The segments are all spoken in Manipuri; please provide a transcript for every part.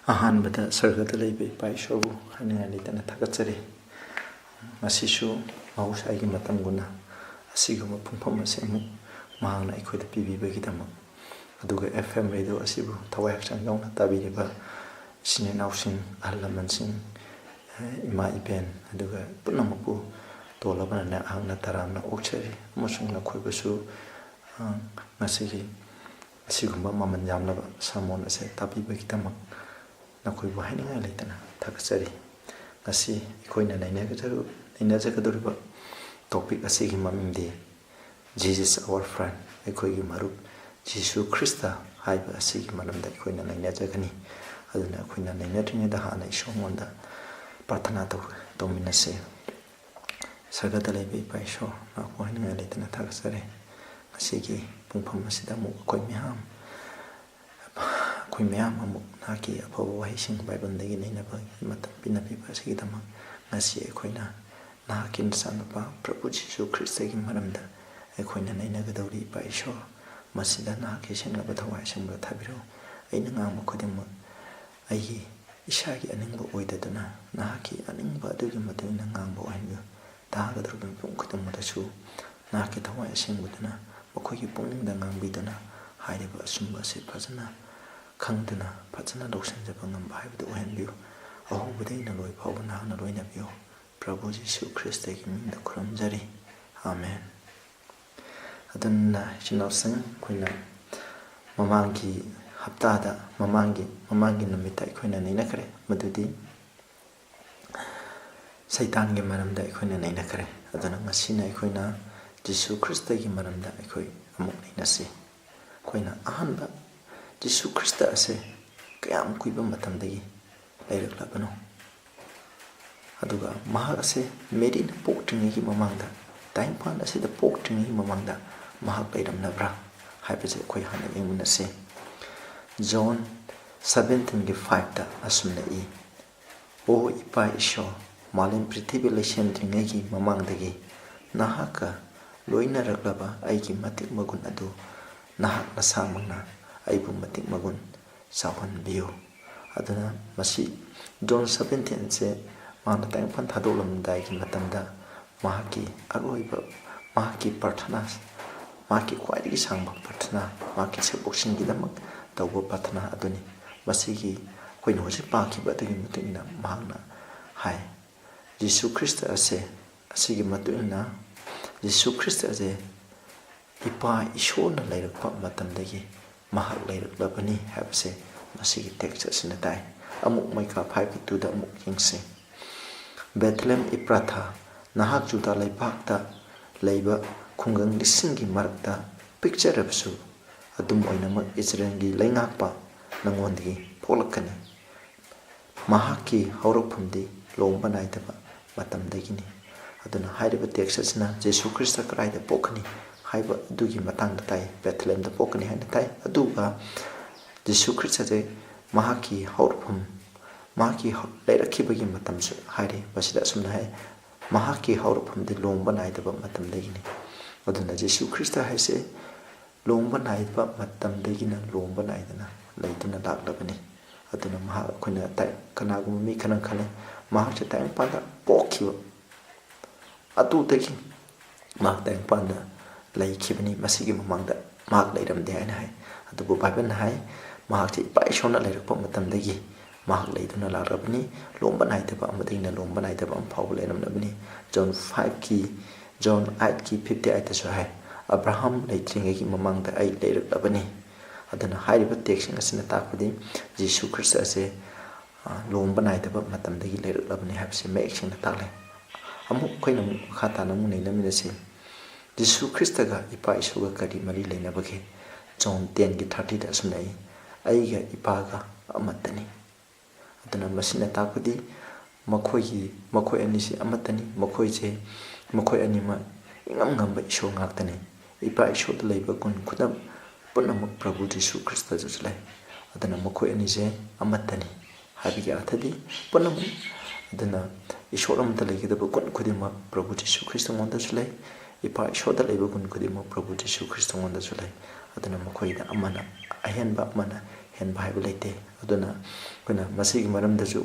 ꯑꯍꯥꯟꯕꯗ ꯁꯔꯒꯗ ꯂꯩꯕ ꯏꯄꯥ ꯏꯁꯣꯔꯕꯨ ꯍꯥꯏꯅꯤꯡꯉꯥꯏ ꯂꯩꯇꯅ ꯊꯥꯒꯠꯆꯔꯤ. ꯉꯁꯤꯁꯨ ꯃꯍꯧꯁꯥꯒꯤ ꯃꯇꯝꯒꯨꯝꯅ ꯑꯁꯤꯒꯨꯝꯕ ꯄꯨꯡꯐꯝ ꯑꯁꯤ ꯑꯃꯨꯛ ꯃꯍꯥꯛꯅ ꯑꯩꯈꯣꯏꯗ ꯄꯤꯕꯤꯕꯒꯤꯗꯃꯛ, ꯑꯗꯨꯒ FM ꯔꯦꯗꯤꯑꯣ ꯑꯁꯤꯕꯨ ꯊꯋꯥꯏ ꯍꯛꯆꯥꯡ ꯌꯥꯎꯅ ꯇꯥꯕꯤꯔꯤꯕ ꯏꯆꯤꯟ ꯏꯅꯥꯎꯁꯤꯡ, ꯑꯍꯜ ꯂꯃꯟꯁꯤꯡ, ꯏꯃꯥ ꯏꯕꯦꯟ, ꯑꯗꯨꯒ ꯄꯨꯝꯅꯃꯛꯄꯨ ꯇꯣꯜꯂꯕꯅ ꯅꯍꯥꯛꯅ ꯇꯔꯥꯝꯅ ꯑꯣꯛꯆꯔꯤ. ꯑꯃꯁꯨꯡ ꯅꯈꯣꯏꯕꯨꯁꯨ ꯉꯁꯤꯒꯤ ꯑꯁꯤꯒꯨꯝꯕ ꯃꯃꯜ ꯌꯥꯝꯂꯕ ꯁꯔꯃꯣꯟ ꯑꯁꯦ ꯇꯥꯕꯤꯕꯒꯤꯗꯃꯛ ꯅꯈꯣꯏꯕꯨ ꯍꯥꯏꯅꯤꯡꯉꯥꯏ ꯂꯩꯇꯅ ꯊꯥꯒꯠꯆꯔꯤ. ꯉꯁꯤ ꯑꯩꯈꯣꯏꯅ ꯅꯩꯅꯖꯒꯗꯧꯔꯤꯕ ꯇꯣꯄꯤꯛ ꯑꯁꯤꯒꯤ ꯃꯃꯤꯡꯗꯤ ꯖꯤꯖꯁ ꯑꯋꯥꯔ ꯐ꯭ꯔꯦꯟ, ꯑꯩꯈꯣꯏꯒꯤ ꯃꯔꯨꯞ ꯖꯤꯁꯨ ꯈ꯭ꯔꯤꯁꯇ ꯍꯥꯏꯕ ꯑꯁꯤꯒꯤ ꯃꯔꯝꯗ ꯑꯩꯈꯣꯏꯅ ꯅꯩꯅꯖꯒꯅꯤ. ꯑꯗꯨꯅ ꯑꯩꯈꯣꯏꯅ ꯅꯩꯅꯗ꯭ꯔꯤꯉꯩꯗ ꯍꯥꯟꯅ ꯏꯁꯣꯔꯉꯣꯟꯗ ꯄ꯭ꯔꯥꯊꯅꯥ ꯇꯧꯃꯤꯟꯅꯁꯤ. ꯁꯔꯒꯗ ꯂꯩꯕ ꯏꯄꯥ ꯏꯁꯣꯔ, ꯅꯍꯥꯛꯄꯨ ꯍꯥꯏꯅꯤꯡꯉꯥꯏ ꯂꯩꯇꯅ ꯊꯥꯒꯠꯆꯔꯤ. ꯉꯁꯤꯒꯤ ꯄꯨꯡꯐꯝ ꯑꯁꯤꯗ ꯑꯃꯨꯛ ꯑꯩꯈꯣꯏ ꯃꯌꯥꯝ ꯑꯃꯨꯛ ꯅꯍꯥꯛꯀꯤ ꯑꯐꯕ ꯋꯥꯍꯩꯁꯤꯡ ꯕꯥꯏꯕꯜꯗꯒꯤ ꯅꯩꯅꯕꯒꯤ ꯃꯇꯝ ꯄꯤꯅꯕꯤꯕ ꯑꯁꯤꯒꯤꯗꯃꯛ ꯉꯁꯤ ꯑꯩꯈꯣꯏꯅ ꯅꯍꯥꯛꯀꯤ ꯅꯆꯥꯅꯨꯄꯥ ꯄ꯭ꯔꯚꯨ ꯖꯤꯁꯨ ꯈ꯭ꯔꯤꯁꯇꯒꯤ ꯃꯔꯝꯗ ꯑꯩꯈꯣꯏꯅ ꯅꯩꯅꯒꯗꯧꯔꯤ. ꯏꯄꯥ ꯏꯁꯣꯔ, ꯃꯁꯤꯗ ꯅꯍꯥꯛꯀꯤ ꯁꯦꯡꯂꯕ ꯊꯋꯥꯏ ꯑꯁꯦꯡꯕ ꯊꯥꯕꯤꯔꯛꯎ. ꯑꯩꯅ ꯉꯥꯡꯕ ꯈꯨꯗꯤꯡꯃꯛ ꯑꯩꯒꯤ ꯏꯁꯥꯒꯤ ꯑꯅꯤꯡꯕ ꯑꯣꯏꯗꯗꯨꯅ ꯅꯍꯥꯛꯀꯤ ꯑꯅꯤꯡꯕ ꯑꯗꯨꯒꯤ ꯃꯇꯨꯡ ꯏꯟꯅ ꯉꯥꯡꯕ ꯑꯣꯏꯍꯟꯕꯤꯌꯨ. ꯇꯥꯒꯗꯧꯔꯤꯕ ꯃꯤꯄꯨꯝ ꯈꯨꯗꯤꯡꯃꯛꯇꯁꯨ ꯅꯍꯥꯛꯀꯤ ꯊꯋꯥꯏ ꯑꯁꯦꯡꯕꯗꯨꯅ ꯃꯈꯣꯏꯒꯤ ꯄꯨꯛꯅꯤꯡꯗ ꯉꯥꯡꯕꯤꯗꯨꯅ ꯍꯥꯏꯔꯤꯕ ꯑꯆꯨꯝꯕ ꯑꯁꯤ ꯐꯖꯅ ꯈꯪꯗꯨꯅ ꯐꯖꯅ ꯂꯧꯁꯤꯟꯖꯕ ꯉꯝꯕ ꯍꯥꯏꯕꯗꯨ ꯑꯣꯏꯍꯟꯕꯤꯌꯨ. ꯑꯍꯧꯕꯗꯒꯤꯅ ꯂꯣꯏ ꯐꯥꯎꯕ ꯅꯍꯥꯛꯅ ꯂꯣꯏꯅꯕꯤꯌꯨ. ꯄ꯭ꯔꯚꯨ ꯖꯤꯁꯨ ꯈ꯭ꯔꯤꯁꯇꯒꯤ ꯃꯤꯡꯗ ꯈꯨꯔꯨꯝꯖꯔꯤ. ꯑꯥꯃꯦꯟ. ꯑꯗꯨꯅ ꯏꯆꯤꯟꯅꯥꯎꯁꯤꯡ, ꯑꯩꯈꯣꯏꯅ ꯃꯃꯥꯡꯒꯤ ꯍꯞꯇꯥꯗ ꯃꯃꯥꯡꯒꯤ ꯅꯨꯃꯤꯠꯇ ꯑꯩꯈꯣꯏꯅ ꯅꯩꯅꯈ꯭ꯔꯦ, ꯃꯗꯨꯗꯤ ꯁꯩꯇꯥꯟꯒꯤ ꯃꯔꯝꯗ ꯑꯩꯈꯣꯏꯅ ꯅꯩꯅꯈ꯭ꯔꯦ. ꯑꯗꯨꯅ ꯉꯁꯤꯅ ꯑꯩꯈꯣꯏꯅ ꯖꯤꯁꯨ ꯈ꯭ꯔꯤꯁꯇꯒꯤ ꯃꯔꯝꯗ ꯑꯩꯈꯣꯏ ꯑꯃꯨꯛ ꯅꯩꯅꯁꯤ. ꯑꯩꯈꯣꯏꯅ ꯑꯍꯥꯟꯕ ꯖꯤꯁꯨ ꯈ꯭ꯔꯤꯁꯇ ꯑꯁꯦ ꯀꯌꯥꯝ ꯀꯨꯏꯕ ꯃꯇꯝꯗꯒꯤ ꯂꯩꯔꯛꯂꯕꯅꯣ? ꯑꯗꯨꯒ ꯃꯍꯥꯛ ꯑꯁꯦ ꯃꯦꯔꯤꯅ ꯄꯣꯛꯇ꯭ꯔꯤꯉꯩꯒꯤ ꯃꯃꯥꯡꯗ, ꯇꯥꯏꯪꯄꯥꯟ ꯑꯁꯤꯗ ꯄꯣꯛꯇ꯭ꯔꯤꯉꯩꯒꯤ ꯃꯃꯥꯡꯗ ꯃꯍꯥꯛ ꯂꯩꯔꯝꯂꯕ꯭ꯔꯥ ꯍꯥꯏꯕꯁꯦ ꯑꯩꯈꯣꯏ ꯍꯥꯟꯅ ꯌꯦꯡꯃꯤꯟꯅꯁꯤ. ꯖꯣꯟ 17:5ꯗ ꯑꯁꯨꯝꯅ ꯏ: "ꯑꯣ ꯏꯄꯥ ꯏꯁꯣꯔ, ꯃꯥꯂꯦꯝ ꯄ꯭ꯔꯤꯊꯤꯕꯤ ꯂꯩꯁꯦꯝꯗ꯭ꯔꯤꯉꯩꯒꯤ ꯃꯃꯥꯡꯗꯒꯤ ꯅꯍꯥꯛꯀ ꯂꯣꯏꯅꯔꯛꯂꯕ ꯑꯩꯒꯤ ꯃꯇꯤꯛ ꯃꯒꯨꯟ ꯑꯗꯨ ꯅꯍꯥꯛ ꯅꯁꯥꯃꯛꯅ ꯑꯩꯕꯨ ꯃꯇꯤꯛ ꯃꯒꯨꯟ ꯆꯥꯎꯍꯟꯕꯤꯌꯨ." ꯑꯗꯨꯅ ꯃꯁꯤ ꯖꯣꯟ 17ꯁꯦ ꯃꯥꯅ ꯇꯥꯏꯪꯄꯥꯟ ꯊꯥꯗꯣꯛꯂꯝꯗꯥꯏꯒꯤ ꯃꯇꯝꯗ ꯃꯍꯥꯛꯀꯤ ꯑꯔꯣꯏꯕ, ꯃꯍꯥꯛꯀꯤ ꯄ꯭ꯔꯥꯊꯅꯥ, ꯃꯍꯥꯛꯀꯤ ꯈ꯭ꯋꯥꯏꯗꯒꯤ ꯁꯥꯡꯕ ꯄ꯭ꯔꯥꯊꯅꯥ, ꯃꯍꯥꯛꯀꯤ ꯁꯛꯄꯣꯛꯁꯤꯡꯒꯤꯗꯃꯛ ꯇꯧꯕ ꯄ꯭ꯔꯥꯊꯅꯥ ꯑꯗꯨꯅꯤ. ꯃꯁꯤꯒꯤ ꯑꯩꯈꯣꯏꯅ ꯍꯧꯖꯤꯛ ꯄꯥꯈꯤꯕ ꯑꯗꯨꯒꯤ ꯃꯇꯨꯡ ꯏꯟꯅ ꯃꯍꯥꯛꯅ ꯍꯥꯏ, ꯖꯤꯁꯨ ꯈ꯭ꯔꯤꯁꯇ ꯑꯁꯦ, ꯑꯁꯤꯒꯤ ꯃꯇꯨꯡ ꯏꯟꯅ ꯖꯤꯁꯨ ꯈ꯭ꯔꯤꯁꯇ ꯑꯁꯦ ꯏꯄꯥ ꯏꯁꯣꯔꯅ ꯂꯩꯔꯛꯄ ꯃꯇꯝꯗꯒꯤ ꯃꯍꯥꯛ ꯂꯩꯔꯛꯂꯕꯅꯤ ꯍꯥꯏꯕꯁꯦ ꯃꯁꯤꯒꯤ ꯇꯦꯛꯁ ꯑꯁꯤꯅ ꯇꯥꯏ. ꯑꯃꯨꯛ ꯃꯩꯀꯥ 5:2ꯗ ꯑꯃꯨꯛ ꯌꯦꯡꯁꯤ. "ꯕꯦꯊꯂꯦꯝ ꯏꯄ꯭ꯔꯥꯊꯥ, ꯅꯍꯥꯛ ꯖꯨꯗꯥ ꯂꯩꯄꯥꯛꯇ ꯂꯩꯕ ꯈꯨꯡꯒꯪ 1000ꯒꯤ ꯃꯔꯛꯇ ꯄꯤꯛꯆꯔꯕꯁꯨ, ꯑꯗꯨꯝ ꯑꯣꯏꯅꯃꯛ ꯏꯖꯔꯦꯜꯒꯤ ꯂꯩꯉꯥꯛꯄ ꯅꯉꯣꯟꯗꯒꯤ ꯄꯣꯛꯂꯛꯀꯅꯤ. ꯃꯍꯥꯛꯀꯤ ꯍꯧꯔꯛꯐꯝꯗꯤ ꯂꯣꯡꯕ ꯅꯥꯏꯗꯕ ꯃꯇꯝꯗꯒꯤꯅꯤ." ꯑꯗꯨꯅ ꯍꯥꯏꯔꯤꯕ ꯇꯦꯛꯁ ꯑꯁꯤꯅ ꯖꯤꯁꯨ ꯈ꯭ꯔꯤꯁꯇ ꯀꯗꯥꯏꯗ ꯄꯣꯛꯀꯅꯤ ꯍꯥꯏꯕ ꯑꯗꯨꯒꯤ ꯃꯇꯥꯡꯗ ꯇꯥꯏ. ꯕꯦꯊꯂꯦꯝꯗ ꯄꯣꯛꯀꯅꯤ ꯍꯥꯏꯅ ꯇꯥꯏ. ꯑꯗꯨꯒ ꯖꯤꯁꯨ ꯈ꯭ꯔꯤꯁꯇꯁꯦ ꯃꯍꯥꯛꯀꯤ ꯍꯧꯔꯛꯐꯝ, ꯃꯍꯥꯛꯀꯤ ꯂꯩꯔꯛꯈꯤꯕꯒꯤ ꯃꯇꯝꯁꯨ ꯍꯥꯏꯔꯤ. ꯃꯁꯤꯗ ꯑꯁꯨꯝꯅ ꯍꯥꯏ, ꯃꯍꯥꯛꯀꯤ ꯍꯧꯔꯛꯐꯝꯗꯤ ꯂꯣꯡꯕ ꯅꯥꯏꯗꯕ ꯃꯇꯝꯗꯒꯤꯅꯤ. ꯑꯗꯨꯅ ꯖꯤꯁꯨ ꯈ꯭ꯔꯤꯁꯇ ꯍꯥꯏꯁꯦ ꯂꯣꯡꯕ ꯅꯥꯏꯕ ꯃꯇꯝꯗꯒꯤꯅ ꯂꯣꯡꯕ ꯅꯥꯏꯗꯅ ꯂꯩꯗꯨꯅ ꯂꯥꯛꯂꯕꯅꯤ. ꯑꯗꯨꯅ ꯃꯍꯥꯛ, ꯑꯩꯈꯣꯏꯅ ꯀꯅꯥꯒꯨꯝꯕ ꯃꯤ ꯈꯔ ꯈꯜꯂꯤ ꯃꯍꯥꯛꯁꯦ ꯇꯥꯏꯪꯄꯥꯟꯗ ꯄꯣꯛꯈꯤꯕ ꯑꯗꯨꯗꯒꯤ ꯃꯍꯥꯛ ꯇꯥꯏꯪꯄꯥꯟꯗ ꯂꯩꯈꯤꯕꯅꯤ, ꯃꯁꯤꯒꯤ ꯃꯃꯥꯡꯗ ꯃꯍꯥꯛ ꯂꯩꯔꯝꯗꯦ ꯍꯥꯏꯅ ꯍꯥꯏ. ꯑꯗꯨꯕꯨ ꯕꯥꯏꯕꯜꯅ ꯍꯥꯏ ꯃꯍꯥꯛꯁꯦ ꯏꯄꯥ ꯏꯁꯣꯔꯅ ꯂꯩꯔꯛꯄ ꯃꯇꯝꯗꯒꯤ ꯃꯍꯥꯛ ꯂꯩꯗꯨꯅ ꯂꯥꯛꯂꯕꯅꯤ. ꯂꯣꯡꯕ ꯅꯥꯏꯗꯕ ꯑꯃꯗꯒꯤꯅ ꯂꯣꯡꯕ ꯅꯥꯏꯗꯕ ꯑꯃ ꯐꯥꯎꯕ ꯂꯩꯔꯝꯂꯕꯅꯤ. ꯖꯣꯟ 8:58ꯗꯁꯨ ꯍꯥꯏ, "ꯑꯕ꯭ꯔꯥꯍꯥꯝ ꯂꯩꯇ꯭ꯔꯤꯉꯩꯒꯤ ꯃꯃꯥꯡꯗ ꯑꯩ ꯂꯩꯔꯛꯂꯕꯅꯤ." ꯑꯗꯨꯅ ꯍꯥꯏꯔꯤꯕ ꯇꯦꯛꯁꯁꯤꯡ ꯑꯁꯤꯅ ꯇꯥꯛꯄꯗꯤ ꯖꯤꯁꯨ ꯈ꯭ꯔꯤꯁꯇ ꯑꯁꯦ ꯂꯣꯡꯕ ꯅꯥꯏꯗꯕ ꯃꯇꯝꯗꯒꯤ ꯂꯩꯔꯛꯂꯕꯅꯤ ꯍꯥꯏꯕꯁꯤ ꯃꯌꯦꯛ ꯁꯦꯡꯅ ꯇꯥꯛꯂꯦ. ꯑꯃꯨꯛ ꯑꯩꯈꯣꯏꯅ ꯃꯈꯥ ꯇꯥꯅ ꯑꯃꯨꯛ ꯅꯩꯅꯃꯤꯟꯅꯁꯤ. ꯖꯤꯁꯨ ꯈ꯭ꯔꯤꯁꯇꯒ ꯏꯄꯥ ꯏꯁꯣꯔꯒ ꯀꯔꯤ ꯃꯔꯤ ꯂꯩꯅꯕꯒꯦ? ꯖꯣꯟ 10:30ꯗ ꯑꯁꯨꯝꯅ ꯏ: "ꯑꯩꯒ ꯏꯄꯥꯒ ꯑꯃꯠꯇꯅꯤ." ꯑꯗꯨꯅ ꯃꯁꯤꯅ ꯇꯥꯛꯄꯗꯤ ꯃꯈꯣꯏ ꯑꯅꯤꯁꯤ ꯑꯃꯠꯇꯅꯤ. ꯃꯈꯣꯏ ꯑꯅꯤꯃꯛ ꯏꯉꯝ ꯉꯝꯕ ꯏꯁꯣꯔ ꯉꯥꯛꯇꯅꯤ. ꯏꯄꯥ ꯏꯁꯣꯔꯗ ꯂꯩꯕ ꯒꯨꯟ ꯄꯨꯝꯅꯃꯛ ꯄ꯭ꯔꯚꯨ ꯖꯤꯁꯨ ꯈ꯭ꯔꯤꯁꯇꯗꯁꯨ ꯂꯩ. ꯑꯗꯨꯅ ꯃꯈꯣꯏ ꯑꯅꯤꯁꯦ ꯑꯃꯠꯇꯅꯤ ꯍꯥꯏꯕꯒꯤ ꯑꯔꯊꯗꯤ ꯄꯨꯝꯅꯃꯛ, ꯑꯗꯨꯅ ꯏꯁꯣꯔ ꯑꯃꯗ ꯂꯩꯒꯗꯕ ꯒꯨꯟ ꯈꯨꯗꯤꯡꯃꯛ ꯄ꯭ꯔꯚꯨ ꯖꯤꯁꯨ ꯈ꯭ꯔꯤꯁꯇꯉꯣꯟꯗꯁꯨ ꯂꯩ. ꯏꯄꯥ ꯏꯁꯣꯔꯗ ꯂꯩꯕ ꯒꯨꯟ ꯈꯨꯗꯤꯡꯃꯛ ꯄ꯭ꯔꯚꯨ ꯖꯤꯁꯨ ꯈ꯭ꯔꯤꯁꯇꯉꯣꯟꯗꯁꯨ ꯂꯩ. ꯑꯗꯨꯅ ꯃꯈꯣꯏꯗ ꯑꯃꯅ ꯑꯍꯦꯟꯕ, ꯑꯃꯅ ꯍꯦꯟꯕ ꯍꯥꯏꯕ ꯂꯩꯇꯦ. aduna koina masigi maramdasu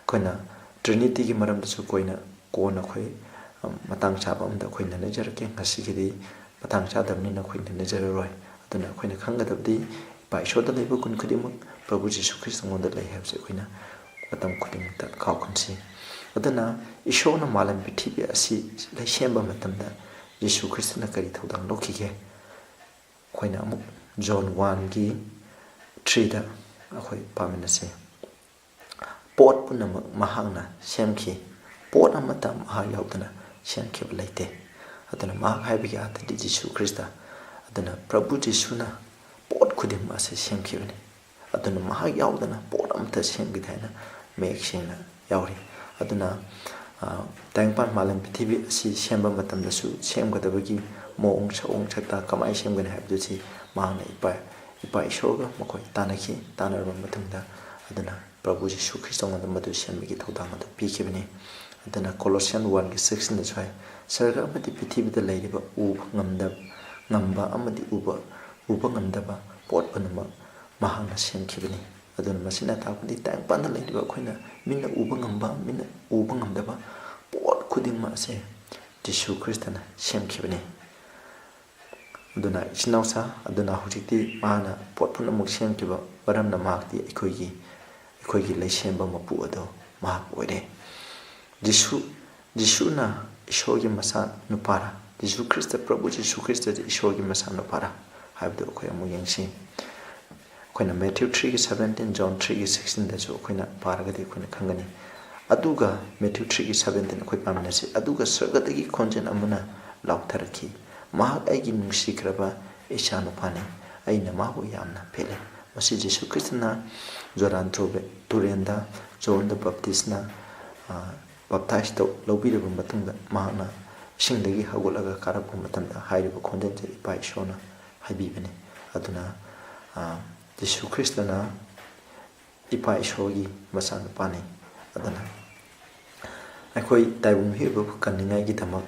koina Trinity gi maramdasu koina kona khoi matang chaba amda koina najarake ngasigidi matang chadamnina koina najararoi aduna koina khangadabdi pa ishoda leiba kun khudimuk Prabhu Jisu Christ ngonda lei habse koina matam khudimta khawkunsi aduna ishona malam pithibi asi leishemba matamda Jisu Christ na kari thodang lokige koina amuk John 1 gi 3 da akhoi paminase pot punamak mahangna semki pot amata maha yaudana semki belaite aduna mahak haibiga atadi Jisu Christ aduna Prabhu Jisu na pot khudim ase semki bani aduna mahak yaudana pot amata semki daina mek singna yauri aduna tangpan malam pithibi asi semba matamdasu semgadabagi moong saong chata kamai semgani habdusi mahna ipa ishoga makoi tanaki tanarba matungda aduna Prabhu Jisu Christ ngada madu semgi thodang adu pikibani aduna Colossians 1 gi 6 na chai sarga amati pithibi da leiriba ngamba amati uba ngamdaba pot panama mahangna semkibani aduna masina takudi tangpan da leiriba khoina minna uba ngamdaba pot khuding ma se Jisu Christ na semkibani aduna isnausa aduna hujikti mana pot punamuk semkiba baramna makti eikhoigi leisemba mapu ado mak oire Jisu na ishogi masa nupara Jisu Christ Prabhu Jisu Christ ishogi masa nupara haibdo khoi amu yengsi khoina Matthew 3:17 John 3:16 da jo khoina paragadi khoina khangani aduga Matthew 3:17 khoi paminasi aduga sargadagi khonjen amuna lautharaki mahak aigi nungsikraba isha nupani aina mahu yamna pele masi Jisu Christ na Jordan Turenda John the Baptist na baptize to lobiraba matungda mahana singdagi hagulaga karappa matamda hairiba khonjen je ipa ishona haibibani aduna Jisu Christ na ipa ishogi masana pani aduna akhoi taibum hibu kaningai gi tamak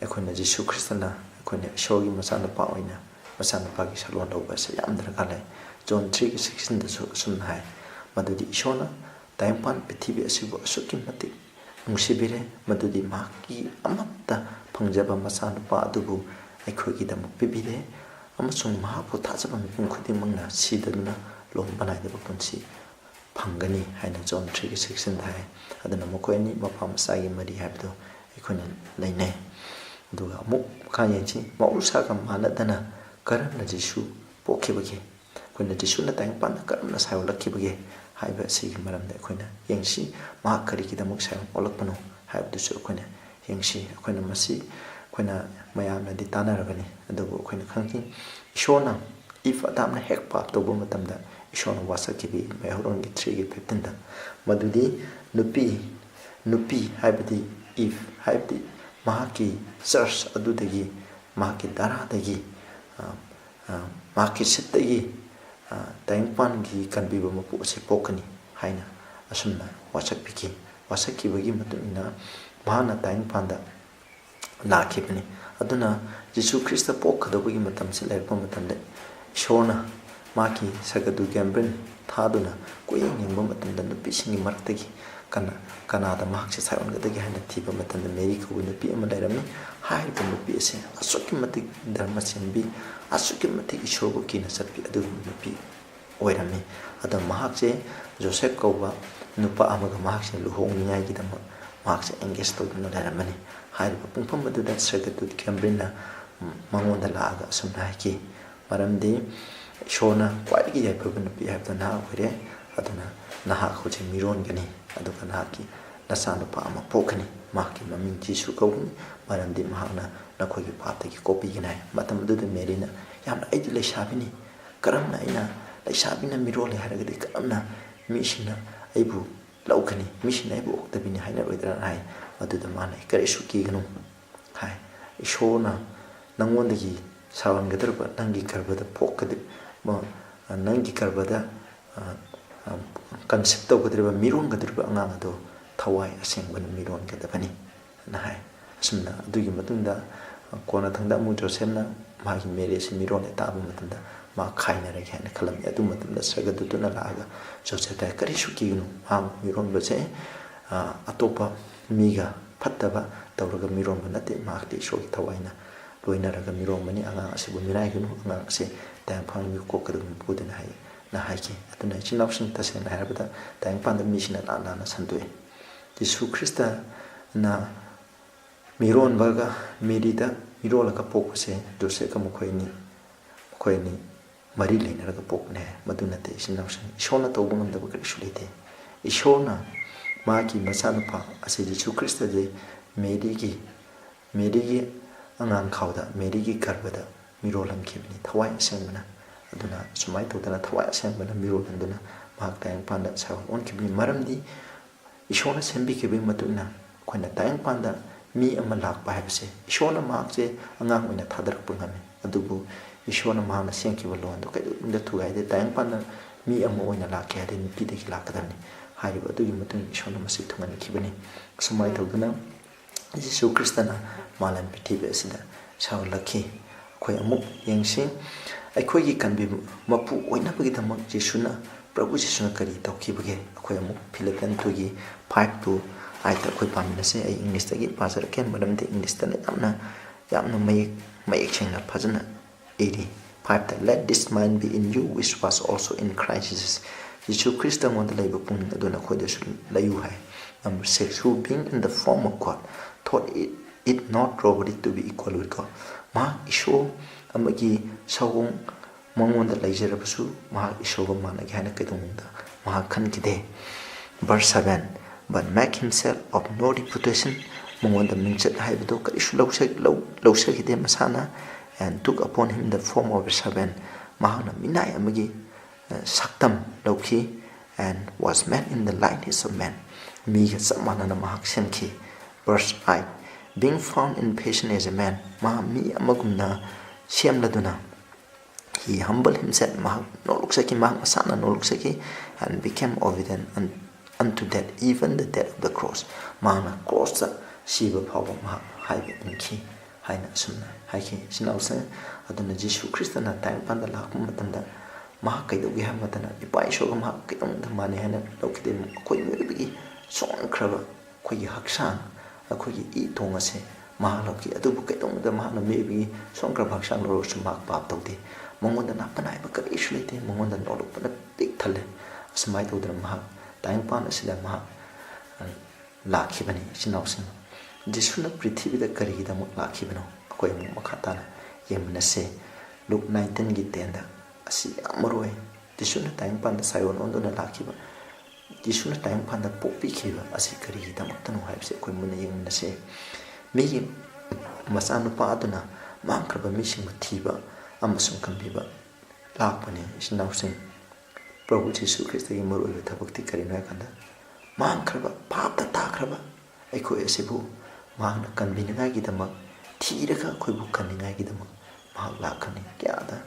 akhona Jisu Christ na akhona ishogi masana pa oina masana pa gi salon doba se yam drakale John 3:16 da sum hai madudi ishona taimpan pithibi asibu asuki mati nungsibire madudi maki amatta phangjaba masana pa adubu akhoi da mupibire amasung mahapu thajaba mipum khudimangna sidaduna lombanai da punsi phangani haina John 3:16 hai adana mokoini mapam sagi mari habdo akhona lainai aduga amuk khayenchi mausa ka manadana karamna Jisu pokhibage koina Jisu na tangpan karamna sayolakibage haiba sigi maramda koina yengsi ma kari kidamuk sayong olakpano haibdu su koina yengsi koina masi koina mayamna di tanarabani adugo koina khangti ishona if adamna hek pap tobo matamda ishona wasakibi mayhoron gi 3 gi 15 da madudi nupi haibdi if haibdi mahaki church adudagi mahaki daradagi mahaki sittagi tangpan gi kanbiba mapu ase pokani haina asumna wasakibagi matuna mahana tangpanda lakibani aduna Jisu Christ pokhadabagi matam se lerpa matamde ishona maki sagadu gambrin thaduna koyeng yengba matamda nupi singi martagi kanada mahakse sayongadagi haina thiba matamda Mary ko nupi ama lairami hairba nupi ase asuki matik dharma sembi asuki matik ishogo kina satpi adu nupi oirami ada mahakse Joseph kauba nupa amaga mahakse luhongningai gidama mahakse engage toduna lairamani hairba pungpam aduda sagadu gambrinna mangonda laaga asumna haki maramdi shona kwaigi yaipaba nupi haibda na oire aduna naha khoje miron gani aduga nahaki nasana pa ama pokani mahki maming Jisu kauni maramdi mahakna nakhogi patagi copy ginai matam aduda Marina yamna aidi leishabini karamna ina leishabina mirole haragadi karamna mishina aibu laukani mishina aibu oktabini haina roidra hai aduda mana karesu kiganu hai ishona nangondagi sawangadarba nangi karbada pokadi nangi karbada concept tawgadriba miron gadriba angang ado thawai asengban miron gadabani nahai asumna adugi matunda kona thangda mu Joseph na magi Mary se miron eta bu matunda मा खाइनरगे हाइना खलमने अदु मतमदा सगदुना लागा जोसेफता करिसु किगनु मांग मिरोनबसे अतोपा मीगा फत्तबा तौरगा मिरोनबा नते माखति सोगी थवाइना लोइनरगा मिरोनबनी आंगा असिबु मिराइगनु आंगा असे तायंफान मि कोकदु पुदना हाइ ना हाइके अदुना चिनाउसिन तसेना हारबदा तायंफान द मिसिना लाना संतोए जिसु ख्रिस्ता ना मिरोनबगा मेरीदा मिरोलगा पोकसे जोसेफ मखोइनी मरी लेनरगा पोकने मदुनते चिनाउसिन इशोना तौबा ngамदबा करिसु लेते इशोना माकी मचानुपा असे जिसु ख्रिस्ता जे मेरीगी अंगांग खावदा मेरीगी गर्भदा मिरोलंखिबनी थवाइ असेंबना अदुना सुमाइ तौदना थवाइ असेंबना मिरोलंदुना माक तायंपांदा सावन ओनखिबनी मरमदी इशोना सेंबिखिबई मतुना खोइना तायंपांदा मी अमा लाकपा हाइबसे इशोना माकजे अंगांग ओइना थादरकपा ngame अदुबु इशोना माना सेंखिबा लोंदो कैदुंदा थुगाइदे तायंपांदा मी अमा ओइना लाके हादे निपिदेगी लाकदबनी हारिबा अदुगी मतुंग इशोना मसि थुंगनखिबनी सुमाइ तौदना जिसु ख्रिस्ताना मालन पृथ्वी असिदा सावलखि अखोइ अमुक यंगसिं अखोइगी कनबि मपु ओइनाबगिदमक जिसुना प्रभु जिसुना करी तौखिबगे अखोइ अमुक फिलिपियन 5 to 8 अखोइ पामिनसे अइ इंग्लिश तगी पाजर के मरमदे इंग्लिश तने यामना मयक सेंगना फजना 5 ta let this mind be in you which was also in Christ Jesus जिसु ख्रिस्त मोंद लैब पुंग अदुना खोइदसु लयु हाय number 6 who being in the form of God thought it not robbery to be equal with God ma isho amagi sawong mongonda laijarabasu ma ishoga mana gana kedungda ma khankide verse 7 but make himself of no reputation mongonda mingchat haibdo ka isu lawsakide masana and took upon him the form of a servant mahana minai amagi saktam lawki and was made in the likeness of man miga samana mahak senki verse 8 being found in passion as a man ma mi amagumna siamladuna he humbled himself mahak no luksaki mahak masana no luksaki and became obedient unto death even the death of the cross mana cross siba power mahak haibe inki haina sumna haiki sinausa aduna jisu kristana time panda lakma matanda mahak kaidogi hamatana ipai shoga mahak kaidong mane hana lokide koi mebigi song kraba koi haksan अखोगी E तोंगसे महालौकी अदुबु कैदोंदा Mahana maybe सोंक्रा भागसांग लोरसु माक पाप तौदे मंगोंदा नापनाइबा करिसु लेते मंगोंदा नोलुपना पिक थले असमाइ तौदरा महा तायंपान असिदा महा लाखिबनी सिनाउसिन जिसुना पृथ्वीदा करिगिदमु लाखिबनो अखोय मखाताना येमनसे लुक 19 गी 10 दा असि अमरोय जिसुना तायंपान सायोन ओंदोना लाखिबा जिसुना तायंपान दा पोपिखिबा असि करिगिदमक्तनो हाइबसे अखोय मुना येमनसे मिगी मसानुपा अदुना मांख्रबा मिसिंग थिबा अमसुं कंबिबा लापने सिनाउसिन प्रभु जिसु ख्रिस्टगी मरुय थबक्ति करिना कंदा मांख्रबा पापता ताख्रबा अखोय असिबु मांगना कंबिनगागिदमक थीरगा अखोयबु कनिगागिदमक मा लाखनि क्यादा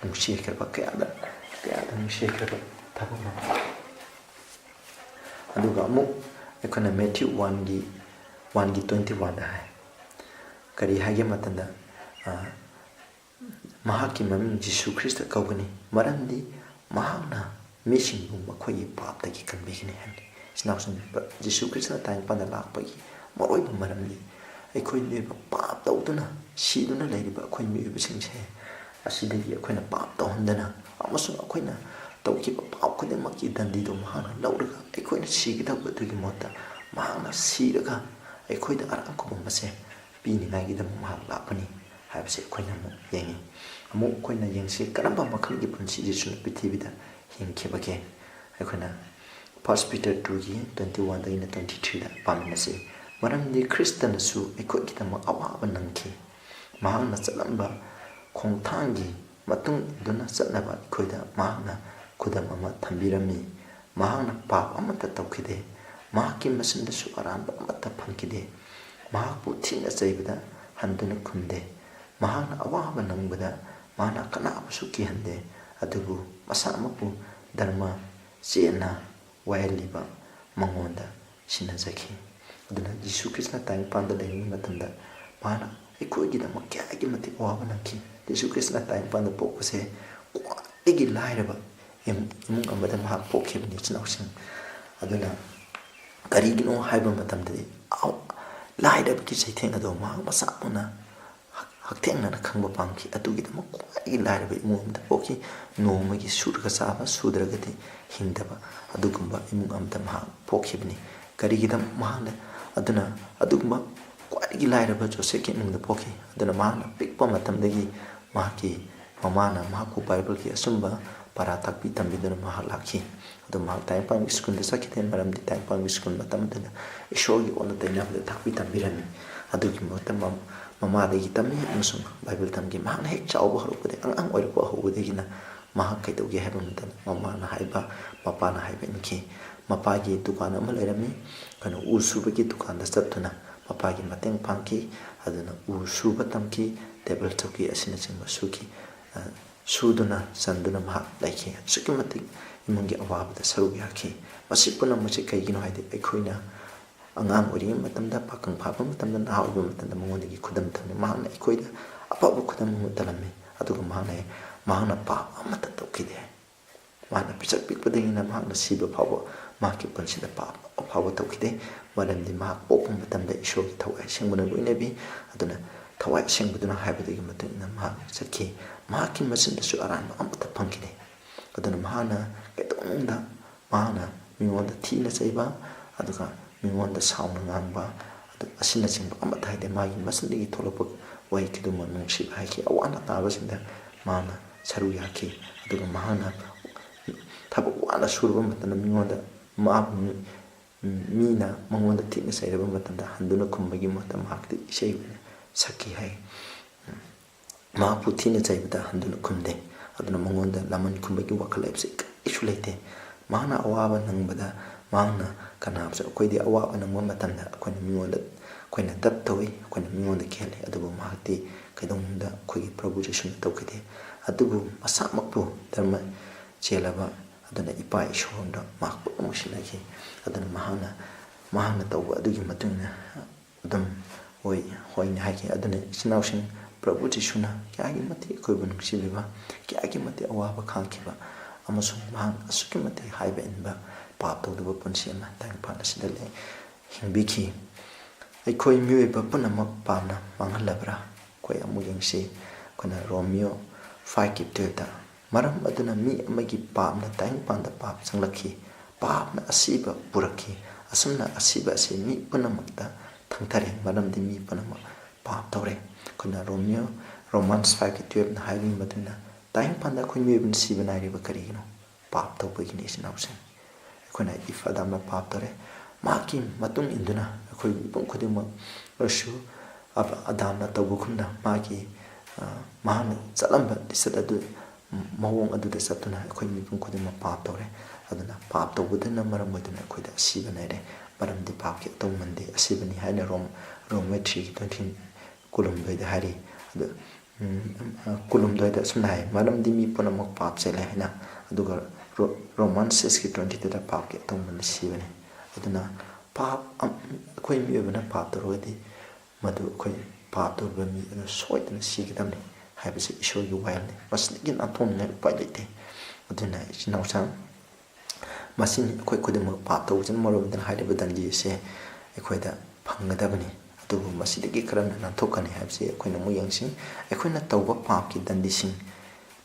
नुसियखरबा क्यादा नुसियखरबा थबमा अदुगा अमु अखोना मैथ्यू 1 गी 21 दा है करी हागे मतंदा महाकी ममिंग जिसु ख्रिस्ट कौगनी मरंदी महाना मिसिंगु मखोई पापदगी कनबिगनी हनी सिनाउसन जिसु ख्रिस्ट टाइम पंदा लापगी मरोई मरंदी अखोई ने पाप तौदना सीदुना लेरिबा अखोई मिबसिंगसे असिदगी अखोइना पाप तौहंदना अमसुन अखोइना तौकिबा पाप खुदेमकी दंदीदो महाना लौरगा अखोइना सीगदबदगी मोता महाना सीरगा अखोइदा अरांकुबमसे पीनिगागिदम महाक लापनी हाइबसे अखोइना येंगी अमु अखोइना येंगसे करंबा मखलगी पुंसी जिसुना पृथ्वीदा हिंखिबगे अखोइना 1 Peter 2 गी 21 दा 23 दा पामिनसे मरमदी ख्रिस्तनसु अखोइगिदम अवाबा नंखि महाना चलंबा खोंथांगी मतुंग दुना चलनबा अखोइदा महाना खुदम अमा थंबिरमी महाना पाप अमता तौखिदे महाकी मसिंदसु अरानबा अमता फंखिदे महाकु थिना चैबदा हंदुना खुंदे महाना अवाबा नंगबदा महाना कनाबसु किहंदे अदुबु मसामपु धर्म चेना वायलिबा मंगोंदा सिनाजखि अदुना जिसु कृष्ण टाइम पांदा लेनि मतंदा महाना अखोइगिदमक क्यागी मति अवाबा नंखि जिसु कृष्ण टाइम पांदा पोकसे ꯈ꯭ꯋꯥꯏꯗꯒꯤ ꯂꯥꯏꯔꯕ ꯏꯃꯨꯡ ꯑꯃꯗ ꯃꯍꯥꯛ ꯄꯣꯛꯈꯤꯕꯅꯤ ꯏꯆꯤꯟꯅꯥꯎꯁꯤꯡ ꯑꯗꯨꯅ ꯀꯔꯤꯒꯤꯅꯣ ꯍꯥꯏꯕ ꯃꯇꯝꯗꯗꯤ ꯂꯥꯏꯔꯕꯒꯤ ꯆꯩꯊꯦꯡ ꯑꯗꯨ ꯃꯍꯥꯛ ꯃꯁꯥꯃꯛꯅ ꯍꯛꯊꯦꯡꯅꯅ ꯈꯪꯕ ꯄꯥꯝꯈꯤ ꯑꯗꯨꯒꯤꯗꯃꯛ ꯈ꯭ꯋꯥꯏꯗꯒꯤ ꯂꯥꯏꯔꯕ ꯏꯃꯨꯡ ꯑꯃꯗ ꯄꯣꯛꯈꯤ ꯅꯣꯡꯃꯒꯤ ꯁꯨꯔꯒ ꯆꯥꯕ ꯁꯨꯗ꯭ꯔꯒꯗꯤ ꯍꯤꯡꯗꯕ ꯑꯗꯨꯒꯨꯝꯕ ꯏꯃꯨꯡ ꯑꯃꯗ ꯃꯍꯥꯛ ꯄꯣꯛꯈꯤꯕꯅꯤ ꯀꯔꯤꯒꯤꯗꯃꯛ ꯃꯍꯥꯛꯅ ꯑꯗꯨꯅ ꯑꯗꯨꯒꯨꯝꯕ ꯈ꯭ꯋꯥꯏꯗꯒꯤ ꯂꯥꯏꯔꯕ ꯖꯣꯁꯦꯐꯀꯤ ꯏꯃꯨꯡꯗ ꯄꯣꯛꯈꯤ ꯑꯗꯨꯅ ꯃꯍꯥꯛꯅ ꯄꯤꯛꯄ ꯃꯇꯝꯗꯒꯤ ꯃꯍꯥꯛꯀꯤ ꯃꯃꯥꯅ ꯃꯍꯥꯛꯄꯨ ꯕꯥꯏꯕꯜꯒꯤ ꯑꯆꯨꯝꯕ ꯄꯔꯥ ꯇꯥꯛꯄꯤ ꯇꯝꯕꯤꯗꯨꯅ ꯃꯍꯥꯛ ꯂꯥꯛꯈꯤ ꯑꯗꯨ ꯃꯍꯥꯛ ꯇꯥꯏꯕꯪꯄꯥꯟꯒꯤ ꯁ꯭ꯀꯨꯜꯗ ꯆꯠꯈꯤꯗꯦ ꯃꯔꯝꯗꯤ ꯇꯥꯏꯕꯪꯄꯥꯟꯒꯤ ꯁ꯭ꯀꯨꯜ ꯃꯇꯝ ꯑꯗꯨꯗ ꯏꯁꯣꯔꯒꯤ ꯑꯣꯟꯅ ꯇꯩꯅꯕꯗ ꯇꯥꯛꯄꯤ ꯇꯝꯕꯤꯔꯝꯃꯤ ꯑꯗꯨꯒꯤ ꯃꯍꯨꯠꯇ ꯃꯃꯥꯗꯒꯤ ꯇꯝꯃꯤ ꯑꯃꯁꯨꯡ ꯕꯥꯏꯕꯜ ꯇꯝꯈꯤ ꯃꯍꯥꯛꯅ ꯍꯦꯛ ꯆꯥꯎꯕ ꯍꯧꯔꯛꯄꯗꯒꯤ ꯑꯉꯥꯡ ꯑꯣꯏꯔꯛꯄ ꯍꯧꯕꯗꯒꯤꯅ ꯃꯍꯥꯛ ꯀꯩꯗꯧꯒꯦ ꯍꯥꯏꯕ ꯃꯇꯝꯗ ꯃꯃꯥꯅ ꯍꯥꯏꯕ ꯃꯄꯥꯅ ꯍꯥꯏꯕ ꯏꯟꯈꯤ ꯃꯄꯥꯒꯤ ꯗꯨꯀꯥꯟ ꯑꯃ ꯂꯩꯔꯝꯃꯤ ꯎ ꯁꯨꯕꯒꯤ ꯗꯨꯀꯥꯟꯗ ꯆꯠꯇꯨꯅ ꯃꯄꯥꯒꯤ ꯃꯇꯦꯡ ꯄꯥꯡꯈꯤ ꯑꯗꯨꯅ ꯎ ꯁꯨꯕ ꯇꯝꯈꯤ ꯇꯦꯕꯜ ꯆꯧꯀꯤ ꯑꯁꯤꯅꯆꯤꯡꯕ ꯁꯨꯈꯤ ꯁꯨꯗꯨꯅ ꯆꯟꯗꯨꯅ ꯃꯍꯥꯛ ꯂꯩꯈꯤ ꯑꯁꯨꯛꯀꯤ ꯃꯇꯤꯛ ꯏꯃꯨꯡꯒꯤ ꯑꯋꯥꯕꯗ ꯁꯔꯨꯛ ꯌꯥꯈꯤ ꯃꯁꯤ ꯄꯨꯝꯅꯃꯛꯁꯤ ꯀꯩꯒꯤꯅꯣ ꯍꯥꯏꯗꯤ ꯑꯩꯈꯣꯏꯅ ꯑꯉꯥꯡ ꯑꯣꯏꯔꯤꯉꯩ ꯃꯇꯝꯗ ꯄꯥꯈꯪ ꯐꯥꯕ ꯃꯇꯝꯗ ꯅꯍꯥ ꯑꯣꯏꯕ ꯃꯇꯝꯗ ꯃꯉꯣꯟꯗꯒꯤ ꯈꯨꯗꯝ ꯇꯝꯃꯤ ꯃꯍꯥꯛꯅ ꯑꯩꯈꯣꯏꯗ ꯑꯐꯕ ꯈꯨꯗꯝ ꯑꯃ ꯇꯝꯂꯝꯃꯤ ꯑꯗꯨꯒ ꯃꯍꯥꯛꯅ ꯄꯥꯞ ꯑꯃꯠꯇ ꯇꯧꯈꯤꯗꯦ ꯃꯍꯥꯛꯅ ꯄꯤꯁꯛ ꯄꯤꯛꯄꯗꯒꯤꯅ ꯃꯍꯥꯛꯅ ꯁꯤꯕ ꯐꯥꯎꯕ ꯃꯍꯥꯛꯀꯤ ꯄꯨꯟꯁꯤꯗ ꯄꯥꯞ ꯑꯐꯥꯎꯕ ꯇꯧꯈꯤꯗꯦ ꯃꯔꯝꯗꯤ ꯃꯍꯥꯛ ꯄꯣꯛꯄ ꯃꯇꯝꯗ ꯏꯁꯣꯔꯒꯤ ꯊꯋꯥꯏ ꯑꯁꯦꯡꯕꯅ ꯂꯣꯏꯅꯕꯤ ꯑꯗꯨꯅ ꯊꯋꯥꯏ ꯑꯁꯦꯡꯕꯗꯨꯅ ꯍꯥꯏꯕꯗꯨꯒꯤ ꯃꯇꯨꯡ ꯏꯟꯅ ꯃꯍꯥꯛ ꯆꯠꯈꯤ ꯃꯍꯥꯛꯀꯤ ꯃꯆꯤꯟꯗꯁꯨ ꯑꯔꯥꯟꯕ ꯑꯃꯠꯇ ꯐꯪꯈꯤꯗꯦ ꯑꯗꯨꯅ ꯃꯍꯥꯛꯅ ꯀꯩꯗꯧꯅꯨꯡꯗ ꯃꯍꯥꯛꯅ ꯃꯤꯉꯣꯟꯗ ꯊꯤꯅ ꯆꯩꯕ ꯑꯗꯨꯒ ꯃꯤꯉꯣꯟꯗ ꯁꯥꯎꯅ ꯉꯥꯡꯕ ꯑꯁꯤꯅꯆꯤꯡꯕ ꯑꯃꯠꯇ ꯍꯥꯏꯗꯦ ꯃꯥꯒꯤ ꯃꯆꯤꯟꯗꯒꯤ ꯊꯣꯛꯂꯛꯄ ꯋꯥꯍꯩ ꯈꯨꯗꯤꯡꯃꯛ ꯅꯨꯡꯁꯤꯕ ꯍꯥꯏꯈꯤ ꯑꯋꯥ ꯑꯅꯥ ꯇꯥꯕꯁꯤꯡꯗ ꯃꯍꯥꯛꯅ ꯁꯔꯨꯛ ꯌꯥꯈꯤ ꯑꯗꯨꯒ ꯃꯍꯥꯛꯅ ꯊꯕꯛ ꯋꯥꯅ ꯁꯨꯔꯕ ꯃꯇꯝꯗ ꯃꯤꯅ ꯃꯉꯣꯟꯗ ꯊꯤꯅ ꯆꯩꯔꯕ ꯃꯇꯝꯗ ꯍꯟꯗꯨꯅ ꯈꯨꯝꯕꯒꯤ ꯃꯍꯨꯠꯇ ꯃꯍꯥꯛꯇꯤ ꯏꯁꯩ ꯑꯣꯏꯅ ꯁꯛꯈꯤ ꯍꯥꯏ ꯃꯍꯥꯛꯄꯨ ꯊꯤꯅ ꯆꯩꯕꯗ ꯍꯟꯗꯨꯅ ꯈꯨꯝꯗꯦ ꯑꯗꯨꯅ ꯃꯉꯣꯟꯗ ꯂꯃꯟ ꯈꯨꯝꯕꯒꯤ ꯋꯥꯈꯜ ꯍꯥꯏꯕꯁꯤ ꯀꯔꯤꯁꯨ ꯂꯩꯇꯦ ꯃꯍꯥꯛꯅ ꯑꯋꯥꯕ ꯅꯪꯕꯗ ꯃꯍꯥꯛꯅ ꯀꯅꯥꯕꯨꯁꯨ ꯑꯩꯈꯣꯏꯗꯤ ꯑꯋꯥꯕ ꯅꯪꯕ ꯃꯇꯝꯗ ꯑꯩꯈꯣꯏꯅ ꯗꯞ ꯇꯧꯏ ꯑꯩꯈꯣꯏꯅ ꯃꯤꯉꯣꯟꯗ ꯈꯦꯜꯂꯤ ꯑꯗꯨꯕꯨ ꯃꯍꯥꯛꯇꯤ ꯀꯩꯗꯧꯅꯨꯡꯗ ꯑꯩꯈꯣꯏꯒꯤ ꯄ꯭ꯔꯚꯨ ꯖꯤꯁꯨꯅ ꯇꯧꯈꯤꯗꯦ ꯑꯗꯨꯕꯨ ꯃꯁꯥꯃꯛꯄꯨ ꯙꯔꯃ ꯆꯦꯜꯂꯕ ꯑꯗꯨꯅ ꯏꯄꯥ ꯏꯁꯣꯔꯗ ꯃꯍꯥꯛ ꯄꯨꯝꯅꯃꯛ ꯁꯤꯟꯅꯈꯤ ꯑꯗꯨꯅ ꯃꯍꯥꯛꯅ ꯇꯧꯕ ꯑꯗꯨꯒꯤ ꯃꯇꯨꯡ ꯏꯟꯅ ꯑꯗꯨꯝ ꯍꯣꯏꯅ ꯍꯥꯏꯈꯤ ꯑꯗꯨꯅ ꯏꯆꯤꯟꯅꯥꯎꯁꯤꯡ ꯄ꯭ꯔꯚꯨ ꯖꯤꯁꯨꯅ ꯀꯌꯥꯒꯤ ꯃꯇꯤꯛ ꯑꯩꯈꯣꯏꯕꯨ ꯅꯨꯡꯁꯤꯕꯤꯕ ꯀꯌꯥꯒꯤ ꯃꯇꯤꯛ ꯑꯋꯥꯕ ꯈꯥꯡꯈꯤꯕ ꯑꯃꯁꯨꯡ ꯃꯍꯥꯛ ꯑꯁꯨꯛꯀꯤ ꯃꯇꯤꯛ ꯍꯥꯏꯕ ꯏꯟꯕ ꯄꯥꯞ ꯇꯧꯗꯕ ꯄꯨꯟꯁꯤ ꯑꯃ ꯇꯥꯏꯕꯪꯄꯥꯟ ꯑꯁꯤꯗ ꯍꯤꯡꯕꯤꯈꯤ ꯑꯩꯈꯣꯏ ꯃꯤꯑꯣꯏꯕ ꯄꯨꯝꯅꯃꯛ ꯄꯥꯞꯅ ꯃꯥꯡꯍꯜꯂꯕ꯭ꯔꯥ ꯑꯩꯈꯣꯏ ꯑꯃꯨꯛ ꯌꯦꯡꯁꯤ ꯑꯩꯈꯣꯏꯅ ꯔꯣꯃꯤꯌꯣ 5:12 ꯃꯔꯝ ꯑꯗꯨꯅ ꯃꯤ ꯑꯃꯒꯤ ꯄꯥꯞꯅ ꯇꯥꯏꯕꯪꯄꯥꯟꯗ ꯄꯥꯞ ꯆꯪꯂꯛꯈꯤ ꯄꯥꯞꯅ ꯑꯁꯤꯕ ꯄꯨꯔꯛꯈꯤ ꯑꯁꯨꯝꯅ ꯑꯁꯤꯕ ꯑꯁꯤ ꯃꯤ ꯄꯨꯝꯅꯃꯛꯇ ꯊꯪꯊꯔꯦ ꯃꯔꯝꯗꯤ ꯃꯤ ꯄꯨꯝꯅꯃꯛ ꯄꯥꯞ ꯇꯧꯔꯦ ꯑꯩꯈꯣꯏꯅ ꯔꯣꯃꯥꯟꯁ 5:12 ꯍꯥꯏꯕꯒꯤ ꯃꯇꯨꯡꯏꯟꯅ ꯇꯥꯏꯕꯪꯄꯥꯟꯗ ꯑꯩꯈꯣꯏ ꯃꯤꯑꯣꯏꯕꯅ ꯁꯤꯕ ꯅꯥꯏꯔꯤꯕ ꯀꯔꯤꯒꯤꯅꯣ ꯄꯥꯞ ꯇꯧꯕꯒꯤꯅꯤ ꯏꯆꯤꯟꯅꯥꯎꯁꯤꯡ ꯑꯩꯈꯣꯏꯅ ꯑꯗꯥꯝꯅ ꯄꯥꯞ ꯇꯧꯔꯦ ꯃꯍꯥꯛꯀꯤ ꯃꯇꯨꯡ ꯏꯟꯗꯨꯅ ꯑꯩꯈꯣꯏ ꯃꯤꯄꯨꯝ ꯈꯨꯗꯤꯡꯃꯛ ꯑꯣꯏꯔꯁꯨ ꯑꯗꯥꯝꯅ ꯇꯧꯕꯒꯨꯝꯅ ꯃꯍꯥꯛꯅ ꯆꯠꯂꯝꯕ ꯂꯤꯆꯠ ꯑꯗꯨ ꯃꯑꯣꯡ ꯑꯗꯨꯗ ꯆꯠꯇꯨꯅ ꯑꯩꯈꯣꯏ ꯃꯤꯄꯨꯝ ꯈꯨꯗꯤꯡꯃꯛ ꯄꯥꯞ ꯇꯧꯔꯦ ꯑꯗꯨꯅ ꯄꯥꯞ ꯇꯧꯕꯗꯨꯅ ꯃꯔꯝ ꯑꯣꯏꯗꯨꯅ ꯑꯩꯈꯣꯏꯗ ꯑꯁꯤꯕ ꯅꯥꯏꯔꯦ ꯃꯔꯝꯗꯤ ꯄꯥꯞꯀꯤ ꯑꯇꯧꯃꯟꯗꯤ ꯑꯁꯤꯕꯅꯤ ꯍꯥꯏꯅ ꯔꯣꯃꯦ 3:22 ꯍꯥꯏꯔꯤ ꯑꯗꯨ 22 ꯑꯁꯨꯝꯅ ꯍꯥꯏ ꯃꯔꯝꯗꯤ ꯃꯤ ꯄꯨꯝꯅꯃꯛ ꯄꯥꯞ ꯆꯦꯜꯂꯦ ꯍꯥꯏꯅ ꯑꯗꯨꯒ ꯔꯣꯃꯥꯟꯁ 6:22 ꯄꯥꯞꯀꯤ ꯑꯇꯧꯃꯟꯗꯤ ꯁꯤꯕꯅꯤ ꯑꯗꯨꯅ ꯑꯩꯈꯣই ꯃꯤꯑꯣꯏꯕꯅ ꯄꯥꯞ ꯇꯧꯔꯒꯗꯤ ꯃꯗꯨ ꯑꯩꯈꯣই ꯄꯥꯞ ꯇꯧꯔꯤꯕ ꯃꯤ ꯑꯗꯨ ꯁꯣꯏꯗꯅ ꯁꯤꯒꯗꯕꯅꯤ ꯍꯥꯏꯕꯁꯤ ꯏꯁꯣꯔꯒꯤ ꯋꯥꯌꯦꯜꯅꯤ ꯃꯁꯤꯗꯒꯤ ꯅꯥꯟꯊꯣꯛꯅꯤꯡꯉꯥꯏ ꯎꯄꯥꯏ ꯂꯩꯇꯦ ꯑꯗꯨꯅ ꯏꯆꯤꯟꯅꯥꯎꯁꯥ ꯃꯁꯤꯅꯤ ꯑꯩꯈꯣꯏ ꯈꯨꯗꯤꯡꯃꯛ ꯄꯥꯞ ꯇꯧꯕꯁꯤꯅ ꯃꯔꯝ ꯑꯣꯏꯗꯨꯅ ꯍꯥꯏꯔꯤꯕ ꯗꯟꯗꯤ ꯑꯁꯤ ꯑꯩꯈꯣꯏꯗ ꯐꯪꯒꯗꯕꯅꯤ ꯑꯗꯨꯕꯨ ꯃꯁꯤꯗꯒꯤ ꯀꯔꯝꯅ ꯅꯥꯟꯊꯣꯛꯀꯅꯤ ꯍꯥꯏꯕꯁꯤ ꯑꯩꯈꯣꯏꯅ ꯑꯃꯨꯛ ꯌꯦꯡꯁꯤ ꯑꯩꯈꯣꯏꯅ ꯇꯧꯕ ꯄꯥꯞꯀꯤ ꯗꯟꯗꯤꯁꯤꯡ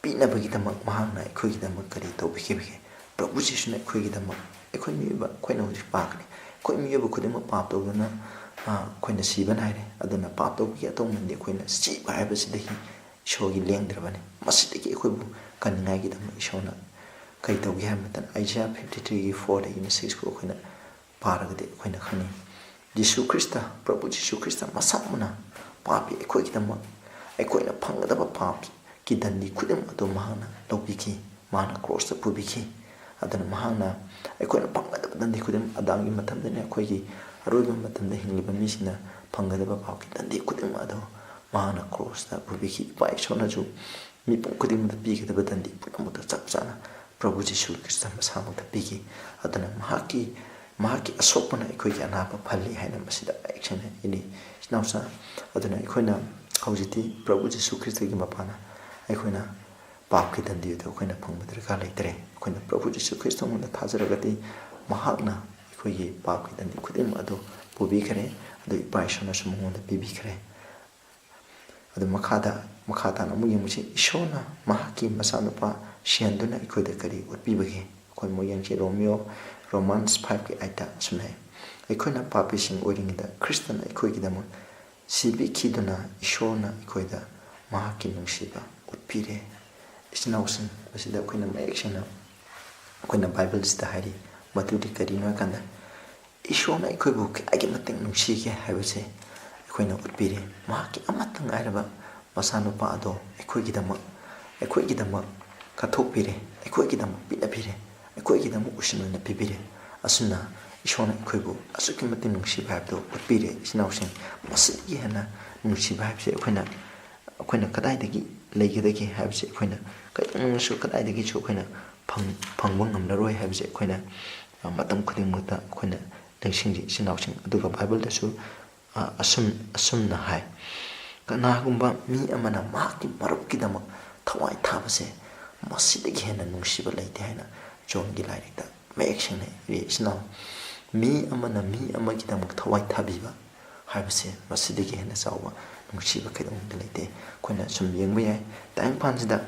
ꯄꯤꯅꯕꯒꯤꯗꯃꯛ ꯃꯍꯥꯛꯅ ꯑꯩꯈꯣꯏꯒꯤꯗꯃꯛ ꯀꯔꯤ ꯇꯧꯕꯤꯈꯤꯕꯒꯦ ꯄ꯭ꯔꯚꯨ ꯖꯤꯁꯨꯅ ꯑꯩꯈꯣꯏꯒꯤꯗꯃꯛ ꯑꯩꯈꯣꯏ ꯃꯤꯑꯣꯏꯕ ꯑꯩꯈꯣꯏꯅ ꯍꯧꯖꯤꯛ ꯄꯥꯛꯀꯅꯤ ꯑꯩꯈꯣꯏ ꯃꯤꯑꯣꯏꯕ ꯈꯨꯗꯤꯡꯃꯛ ꯄꯥꯞ ꯇꯧꯗꯨꯅ ꯑꯩꯈꯣꯏꯅ ꯁꯤꯕ ꯅꯥꯏꯔꯦ ꯑꯗꯨꯅ ꯄꯥꯞ ꯇꯧꯕꯒꯤ ꯑꯇꯧꯃꯟꯗꯤ ꯑꯩꯈꯣꯏꯅ ꯁꯤꯕ ꯍꯥꯏꯕꯁꯤꯗꯒꯤ ꯏꯁꯣꯔꯒꯤ ꯂꯦꯡꯗ꯭ꯔꯕꯅꯤ ꯃꯁꯤꯗꯒꯤ ꯑꯩꯈꯣꯏꯕꯨ ꯀꯟꯅꯤꯡꯉꯥꯏꯒꯤꯗꯃꯛ ꯏꯁꯣꯔꯅ ꯀꯔꯤ ꯇꯧꯒꯦ ꯍꯥꯏꯕ ꯃꯇꯝꯗ ꯑꯥꯏꯖꯥꯌꯥ 53:4-6 ꯑꯩꯈꯣꯏꯅ ꯄꯥꯔꯒꯗꯤ ꯑꯩꯈꯣꯏꯅ ꯈꯪꯉꯤ ꯖꯤꯁꯨ ꯈ꯭ꯔꯤꯁꯇ ꯄ꯭ꯔꯚꯨ ꯖꯤꯁꯨ ꯈ꯭ꯔꯤꯁꯇ ꯃꯁꯥꯃꯛꯅ ꯄꯥꯄꯤ ꯑꯩꯈꯣꯏꯒꯤꯗꯃꯛ ꯑꯩꯈꯣꯏꯅ ꯐꯪꯒꯗꯕ ꯄꯥꯞꯀꯤ ꯗꯟꯗꯤ ꯈꯨꯗꯤꯡꯃꯛ ꯑꯗꯨ ꯃꯍꯥꯛꯅ ꯂꯧꯕꯤꯈꯤ ꯃꯍꯥꯛꯅ ꯀ꯭ꯔꯣꯁꯇ ꯄꯨꯕꯤꯈꯤ ꯑꯗꯨꯅ ꯃꯍꯥꯛꯅ ꯑꯩꯈꯣꯏꯅ ꯐꯪꯒꯗꯕ ꯗꯟꯗꯤ ꯈꯨꯗꯤꯡꯃꯛ ꯑꯗꯥꯝꯒꯤ ꯃꯇꯝꯗꯅꯤ ꯑꯩꯈꯣꯏꯒꯤ ꯑꯔꯣꯏꯕ ꯃꯇꯝꯗ ꯍꯤꯡꯂꯤꯕ ꯃꯤꯁꯤꯡꯅ ꯐꯪꯒꯗꯕ ꯄꯥꯞꯀꯤ ꯗꯟꯗꯤ ꯈꯨꯗꯤꯡꯃꯛ ꯑꯗꯨ ꯃꯍꯥꯛꯅ ꯀ꯭ꯔꯣꯁꯇ ꯄꯨꯕꯤꯈꯤ ꯏꯄꯥ ꯏꯁꯣꯔꯅꯁꯨ ꯃꯤꯄꯨꯝ ꯈꯨꯗꯤꯡꯃꯛꯇ ꯄꯤꯒꯗꯕ ꯗꯟꯗꯤ ꯄꯨꯝꯅꯃꯛꯇ ꯆꯞ ꯆꯥꯅ ꯄ꯭ꯔꯚꯨ ꯖꯤꯁꯨ ꯈ꯭ꯔꯤꯁꯇ ꯃꯁꯥꯃꯛꯇ ꯄꯤꯈꯤ ꯑꯗꯨꯅ ꯃꯍꯥꯛꯀꯤ ꯑꯁꯣꯛꯄꯅ ꯑꯩꯈꯣꯏꯒꯤ ꯑꯅꯥꯕ ꯐꯍꯜꯂꯤ ꯍꯥꯏꯅ ꯃꯁꯤꯗ ꯃꯌꯦꯛ ꯁꯦꯡꯅ ꯏꯔꯤ ꯏꯆꯤꯟꯅꯥꯎꯆꯥ ꯑꯗꯨꯅ ꯑꯩꯈꯣꯏꯅ ꯍꯧꯖꯤꯛꯇꯤ ꯄ꯭ꯔꯚꯨ ꯖꯤꯁꯨ ꯈ꯭ꯔꯤꯁꯇꯒꯤ ꯃꯄꯥꯅ ꯑꯩꯈꯣꯏꯅ ꯄꯥꯞꯀꯤ ꯗꯟꯗꯤꯗꯨ ꯑꯩꯈꯣꯏꯅ ꯐꯪꯕ ꯗꯔꯀꯥꯔ ꯂꯩꯇ꯭ꯔꯦ ꯑꯩꯈꯣꯏꯅ ꯄ꯭ꯔꯚꯨ ꯖꯤꯁꯨ ꯈ꯭ꯔꯤꯁꯇꯣꯗ ꯊꯥꯖꯔꯒꯗꯤ ꯃꯍꯥꯛꯅ ꯑꯩꯈꯣꯏꯒꯤ ꯄꯥꯞꯀꯤ ꯗꯟꯗꯤ ꯈꯨꯗꯤꯡꯃꯛ ꯑꯗꯨ ꯄꯨꯕꯤꯈ꯭ꯔꯦ ꯑꯗꯨ ꯏꯄꯥ ꯏꯁꯣꯔꯅꯁꯨ ꯃꯉꯣꯟꯗ ꯄꯤꯕꯤꯈ꯭ꯔꯦ ꯑꯗꯨ ꯃꯈꯥ ꯇꯥꯅ ꯑꯃꯨꯛ ꯌꯦꯡꯕꯁꯤ ꯏꯁꯣꯔꯅ ꯃꯍꯥꯛꯀꯤ ꯃꯆꯥꯅꯨꯄꯥ ꯁꯤꯍꯟꯗꯨꯅ ꯑꯩꯈꯣꯏꯗ ꯀꯔꯤ ꯎꯠꯄꯤꯕꯒꯦ ꯑꯩꯈꯣꯏ ꯑꯃꯨꯛ ꯌꯦꯡꯁꯤ ꯔꯣꯃꯥꯟꯁ 5:8 ꯑꯁꯨꯝꯅ ꯍꯥꯏ ꯑꯩꯈꯣꯏꯅ ꯄꯥꯄꯤꯁꯤꯡ ꯑꯣꯏꯔꯤꯉꯩꯗ ꯈ꯭ꯔꯤꯁꯇꯅ ꯑꯩꯈꯣꯏꯒꯤꯗꯃꯛ ꯁꯤꯕꯤꯈꯤꯗꯨꯅ ꯏꯁꯣꯔꯅ ꯑꯩꯈꯣꯏꯗ ꯃꯍꯥꯛꯀꯤ ꯅꯨꯡꯁꯤꯕ ꯎꯠꯄꯤꯔꯦ ꯏꯆꯤꯟ ꯏꯅꯥꯎꯁꯤꯡ ꯑꯁꯤꯗ ꯑꯩꯈꯣꯏꯅ ꯃꯌꯦꯛ ꯁꯦꯡꯅ ꯑꯩꯈꯣꯏꯅ ꯕꯥꯏꯕꯜꯁꯤꯗ ꯍꯥꯏꯔꯤ ꯃꯗꯨꯗꯤ ꯀꯔꯤꯅꯣ ꯍꯥꯏꯀꯥꯟꯗ ꯏꯁꯣꯔꯅ ꯑꯩꯈꯣꯏꯕꯨ ꯀꯌꯥꯒꯤ ꯃꯇꯤꯛ ꯅꯨꯡꯁꯤꯒꯦ ꯍꯥꯏꯕꯁꯦ ꯑꯩꯈꯣꯏꯅ ꯎꯠꯄꯤꯔꯦ ꯃꯍꯥꯛꯀꯤ ꯑꯃꯠꯇ ꯉꯥꯏꯔꯕ ꯃꯆꯥꯅꯨꯄꯥ ꯑꯗꯣ ꯑꯩꯈꯣꯏꯒꯤꯗꯃꯛ ꯀꯠꯊꯣꯛꯄꯤꯔꯦ ꯑꯩꯈꯣꯏꯒꯤꯗꯃꯛ ꯄꯤꯅꯕꯤꯔꯦ ꯑꯩꯈꯣꯏꯒꯤꯗꯃꯛ ꯎꯁꯤꯟ ꯑꯣꯏꯅ ꯄꯤꯕꯤꯔꯦ ꯑꯁꯨꯝꯅ ꯏꯁꯣꯔꯅ ꯑꯩꯈꯣꯏꯕꯨ ꯑꯁꯨꯛꯀꯤ ꯃꯇꯤꯛ ꯅꯨꯡꯁꯤꯕ ꯍꯥꯏꯕꯗꯨ ꯎꯠꯄꯤꯔꯦ ꯏꯆꯤꯟ ꯏꯅꯥꯎꯁꯤꯡ ꯃꯁꯤꯗꯒꯤ ꯍꯦꯟꯅ ꯅꯨꯡꯁꯤꯕ ꯍꯥꯏꯕꯁꯦ ꯑꯩꯈꯣꯏꯅ ꯀꯗꯥꯏꯗꯒꯤ ꯂꯩꯒꯗꯒꯦ ꯍꯥꯏꯕꯁꯦ ꯑꯩꯈꯣꯏꯅ ꯀꯩꯗꯧꯅꯁꯨ ꯀꯗꯥꯏꯗꯒꯤꯁꯨ ꯑꯩꯈꯣꯏꯅ ꯐꯪꯕ ꯉꯝꯂꯔꯣꯏ ꯍꯥꯏꯕꯁꯦ ꯑꯩꯈꯣꯏꯅ ꯃꯇꯝ ꯈꯨꯗꯤꯡꯃꯛꯇ ꯑꯩꯈꯣꯏꯅ ꯅꯤꯡꯁꯤꯡꯖꯩ ꯏꯆꯤꯟ ꯏꯅꯥꯎꯁꯤꯡ ꯑꯗꯨꯒ ꯕꯥꯏꯕꯜꯗꯁꯨ ꯑꯁꯨꯝꯅ ꯍꯥꯏ ꯀꯅꯥꯒꯨꯝꯕ ꯃꯤ ꯑꯃꯅ ꯃꯍꯥꯛꯀꯤ ꯃꯔꯨꯞꯀꯤꯗꯃꯛ ꯊꯋꯥꯏ ꯊꯥꯕꯁꯦ ꯃꯁꯤꯗꯒꯤ ꯍꯦꯟꯅ ꯅꯨꯡꯁꯤꯕ ꯂꯩꯇꯦ ꯍꯥꯏꯅ ꯖꯣꯟꯒꯤ ꯂꯥꯏꯔꯤꯛꯇ ꯃꯌꯦꯛ ꯁꯦꯡꯅ ꯏꯔꯤ ꯏꯆꯤꯟ ꯏꯅꯥꯎ ꯃꯤ ꯑꯃꯅ ꯃꯤ ꯑꯃꯒꯤꯗꯃꯛ ꯊꯋꯥꯏ ꯊꯥꯕꯤꯕ ꯍꯥꯏꯕꯁꯦ ꯃꯁꯤꯗꯒꯤ ꯍꯦꯟꯅ ꯆꯥꯎꯕ ꯅꯨꯡꯁꯤꯕ ꯀꯩꯗꯧꯅꯨꯡꯗ ꯂꯩꯇꯦ ꯑꯩꯈꯣꯏꯅ ꯁꯨꯝ ꯌꯦꯡꯕ ꯌꯥꯏ ꯇꯥꯏꯕꯪꯄꯥꯟꯁꯤꯗ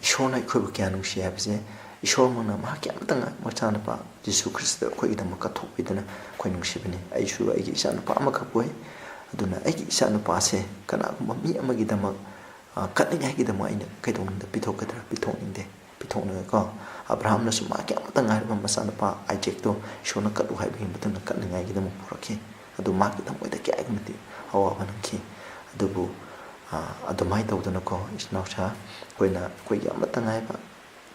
ꯏꯁꯣꯔꯅ ꯑꯩꯈꯣꯏꯕꯨ ꯀꯌꯥ ꯅꯨꯡꯁꯤ ꯍꯥꯏꯕꯁꯦ ꯏꯁꯣꯔꯃꯛꯅ ꯃꯍꯥꯛꯀꯤ ꯑꯃꯇꯪ ꯃꯆꯥꯅꯨꯄꯥ ꯖꯤꯁꯨ ꯈ꯭ꯔꯤꯁꯇ ꯑꯩꯈꯣꯏꯒꯤꯗꯃꯛ ꯀꯠꯊꯣꯛꯄꯤꯗꯨꯅ ꯑꯩꯈꯣꯏ ꯅꯨꯡꯁꯤꯕꯅꯤ ꯑꯩꯁꯨ ꯑꯩꯒꯤ ꯏꯆꯥꯅꯨꯄꯥ ꯑꯃꯈꯛ ꯑꯣꯏ ꯑꯗꯨꯅ ꯑꯩꯒꯤ ꯏꯆꯥꯅꯨꯄꯥꯁꯦ ꯀꯅꯥꯒꯨꯝꯕ ꯃꯤ ꯑꯃꯒꯤꯗꯃꯛ ꯀꯠꯅꯤꯡꯉꯥꯏꯒꯤꯗꯃꯛ ꯑꯩꯅ ꯀꯩꯗꯧꯅꯨꯡꯗ ꯄꯤꯊꯣꯛꯀꯗ꯭ꯔꯥ ꯄꯤꯊꯣꯛꯅꯤꯡꯗꯦ ꯄꯤꯊꯣꯛꯅꯤꯡꯉꯦꯀꯣ ꯑꯕ꯭ꯔꯥꯍꯥꯝꯅꯁꯨ ꯃꯍꯥꯛꯀꯤ ꯑꯃꯇ ꯉꯥꯏꯔꯕ ꯃꯆꯥꯅꯨꯄꯥ ꯑꯥꯏꯖꯦꯛꯇꯣ ꯏꯁꯣꯔꯅ ꯀꯠꯂꯨ ꯍꯥꯏꯕꯒꯤ ꯃꯇꯨꯡꯗ ꯀꯠꯅꯤꯡꯉꯥꯏꯒꯤꯗꯃꯛ ꯄꯨꯔꯛꯈꯤ ꯑꯗꯨ ꯃꯍꯥꯛꯀꯤ ꯊꯃꯣꯏꯗ ꯀꯌꯥꯒꯤ ꯃꯇꯤꯛ ꯑꯋꯥꯕ ꯅꯪꯈꯤ ꯑꯗꯨꯕꯨ ꯑꯗꯨꯃꯥꯏꯅ ꯇꯧꯗꯅꯀꯣ ꯏꯆꯤꯟ ꯏꯅꯥꯎꯁꯥ ꯑꯩꯈꯣꯏꯒꯤ ꯑꯃꯠꯇ ꯉꯥꯏꯕ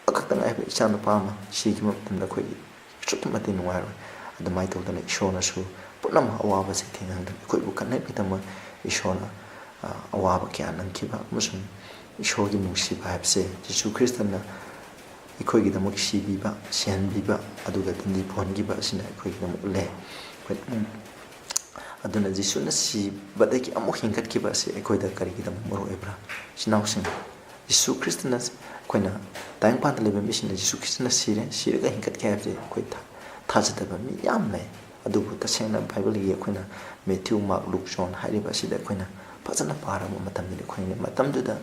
ꯑꯈꯛꯇ ꯉꯥꯏꯕ ꯏꯆꯥꯅꯨꯄꯥ ꯑꯃ ꯁꯤꯈꯤꯕ ꯃꯇꯝꯗ ꯑꯩꯈꯣꯏꯒꯤ ꯑꯁꯨꯛꯀꯤ ꯃꯇꯤꯛ ꯅꯨꯡꯉꯥꯏꯔꯣꯏ ꯑꯗꯨꯃꯥꯏꯅ ꯇꯧꯗꯅ ꯏꯁꯣꯔꯅꯁꯨ ꯄꯨꯝꯅꯃꯛ ꯑꯋꯥꯕꯁꯦ ꯊꯦꯡꯅꯍꯟꯗꯨꯅ ꯑꯩꯈꯣꯏꯕꯨ ꯀꯟꯅꯕꯒꯤꯗꯃꯛ ꯏꯁꯣꯔꯅ ꯑꯋꯥꯕ ꯀꯌꯥ ꯅꯪꯈꯤꯕ ꯑꯃꯁꯨꯡ ꯏꯁꯣꯔꯒꯤ ꯅꯨꯡꯁꯤꯕ ꯍꯥꯏꯕꯁꯦ ꯖꯤꯁꯨ ꯈ꯭ꯔꯤꯁꯇꯅ ꯑꯩꯈꯣꯏꯒꯤꯗꯃꯛ ꯁꯤꯕꯤꯕ ꯁꯤꯍꯟꯕꯤꯕ ꯑꯗꯨꯒ ꯗꯟꯗꯤ ꯄꯨꯍꯟꯈꯤꯕ ꯑꯁꯤꯅ ꯑꯩꯈꯣꯏꯒꯤꯗꯃꯛ ꯎꯠꯂꯦ ꯑꯗꯨꯅ ꯖꯤꯁꯨꯅ ꯁꯤꯕꯗꯒꯤ ꯑꯃꯨꯛ ꯍꯤꯡꯒꯠꯈꯤꯕ ꯑꯁꯤ ꯑꯩꯈꯣꯏꯗ ꯀꯔꯤꯒꯤꯗꯃꯛ ꯃꯔꯨ ꯑꯣꯏꯕ꯭ꯔꯥ ꯏꯆꯤꯟ ꯖꯤꯁꯨ ꯈ꯭ꯔꯤꯁꯇꯅ ꯑꯩꯈꯣꯏꯅ ꯇꯥꯏꯕꯪꯄꯥꯟꯗ ꯂꯩꯕ ꯃꯤꯁꯤꯡꯅ ꯖꯤꯁꯨ ꯈ꯭ꯔꯤꯁꯇꯅ ꯁꯤꯔꯒ ꯍꯤꯡꯒꯠꯀꯦ ꯍꯥꯏꯕꯁꯦ ꯑꯩꯈꯣꯏ ꯊꯥꯖꯗꯕ ꯃꯤ ꯌꯥꯝ ꯂꯩ ꯑꯗꯨꯕꯨ ꯇꯁꯦꯡꯅ ꯕꯥꯏꯕꯜꯒꯤ ꯑꯩꯈꯣꯏꯅ ꯃꯦꯊ꯭ꯌꯨ ꯃꯥꯔꯛ ꯂꯨꯛ ꯖꯣꯟ ꯍꯥꯏꯔꯤꯕ ꯑꯁꯤꯗ ꯑꯩꯈꯣꯏꯅ ꯐꯖꯅ ꯄꯥꯔꯕ ꯃꯇꯝꯗꯗꯤ ꯑꯩꯈꯣꯏꯅ ꯃꯇꯝꯗꯨꯗ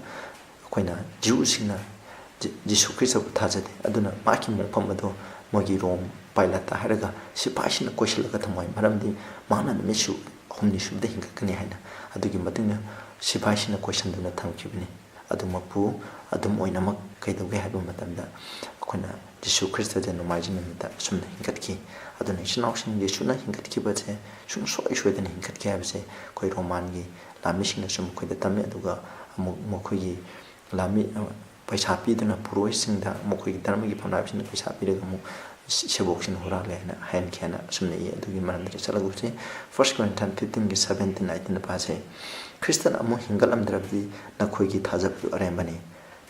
ꯑꯩꯈꯣꯏꯅ ꯖꯨꯁꯤꯡꯅ ꯖꯤꯁꯨ ꯈ꯭ꯔꯤꯁꯇꯕꯨ ꯊꯥꯖꯗꯦ ꯑꯗꯨꯅ ꯃꯍꯥꯛꯀꯤ ꯃꯣꯡꯐꯝ ꯑꯗꯣ ꯃꯣꯏꯒꯤ ꯔꯣꯝ ꯄꯥꯏꯂꯥꯠꯇ ꯍꯥꯏꯔꯒ ꯁꯤꯐꯥꯏꯁꯤꯅ ꯀꯣꯏꯁꯤꯜꯂꯒ ꯊꯝꯃꯣꯏ ꯃꯔꯝꯗꯤ ꯃꯥꯅ ꯅꯨꯃꯤꯠ ꯍꯨꯝꯅꯤ ꯁꯨꯕꯗ ꯍꯤꯡꯒꯠꯀꯅꯤ ꯍꯥꯏꯅ ꯑꯗꯨꯒꯤ ꯃꯇꯨꯡꯗ ꯁꯤꯐꯥꯏꯁꯤꯅ ꯀꯣꯏꯁꯤꯟꯗꯨꯅ ꯊꯝꯈꯤꯕꯅꯤ ꯑꯗꯨꯃꯛꯄꯨ ꯑꯗꯨꯝ ꯑꯣꯏꯅꯃꯛ ꯀꯩꯗꯧꯒꯦ ꯍꯥꯏꯕ ꯃꯇꯝꯗ ꯑꯩꯈꯣꯏꯅ ꯖꯤꯁꯨ ꯈ꯭ꯔꯤꯁꯇꯁꯦ ꯅꯣꯡꯃꯥꯏꯖꯤꯡ ꯅꯨꯃꯤꯠꯇ ꯑꯁꯨꯝꯅ ꯍꯤꯡꯒꯠꯈꯤ ꯑꯗꯨꯅ ꯏꯆꯤꯟ ꯏꯅꯥꯎꯁꯤꯡ ꯖꯤꯁꯨꯅ ꯍꯤꯡꯒꯠꯈꯤꯕꯁꯦ ꯁꯨꯡꯁꯣꯏ ꯁꯣꯏꯗꯅ ꯍꯤꯡꯒꯠꯈꯤ ꯍꯥꯏꯕꯁꯦ ꯑꯩꯈꯣꯏ ꯔꯣꯃꯥꯟꯒꯤ ꯂꯥꯟꯃꯤꯁꯤꯡꯅꯁꯨ ꯃꯈꯣꯏꯗ ꯇꯝꯃꯤ ꯑꯗꯨꯒ ꯑꯃꯨꯛ ꯃꯈꯣꯏꯒꯤ ꯂꯥꯟꯃꯤ ꯄꯩꯁꯥ ꯄꯤꯗꯨꯅ ꯄꯨꯔꯣꯏꯁꯤꯡꯗ ꯃꯈꯣꯏꯒꯤ ꯙꯔꯃꯒꯤ ꯐꯝꯅꯥꯏꯕꯁꯤꯡꯅ ꯄꯩꯁꯥ ꯄꯤꯔꯒ ꯑꯃꯨꯛ ꯁꯦꯕꯣꯛꯁꯤꯡꯅ ꯍꯨꯔꯥꯜꯂꯦ ꯍꯥꯏꯅ ꯍꯥꯏꯅꯈꯤ ꯍꯥꯏꯅ ꯑꯁꯨꯝꯅ ꯏ ꯑꯗꯨꯒꯤ ꯃꯔꯝꯗ ꯆꯠꯂꯒꯨꯁꯦ 1 Corinthians 15:17-18 ꯄꯥꯁꯦ ꯈ꯭ꯔꯤꯁꯇꯅ ꯑꯃꯨꯛ ꯍꯤꯡꯒꯠꯂꯝꯗ꯭ꯔꯕꯗꯤ ꯅꯈꯣꯏꯒꯤ ꯊꯥꯖꯕꯗꯨ ꯑꯔꯦꯝꯕꯅꯤ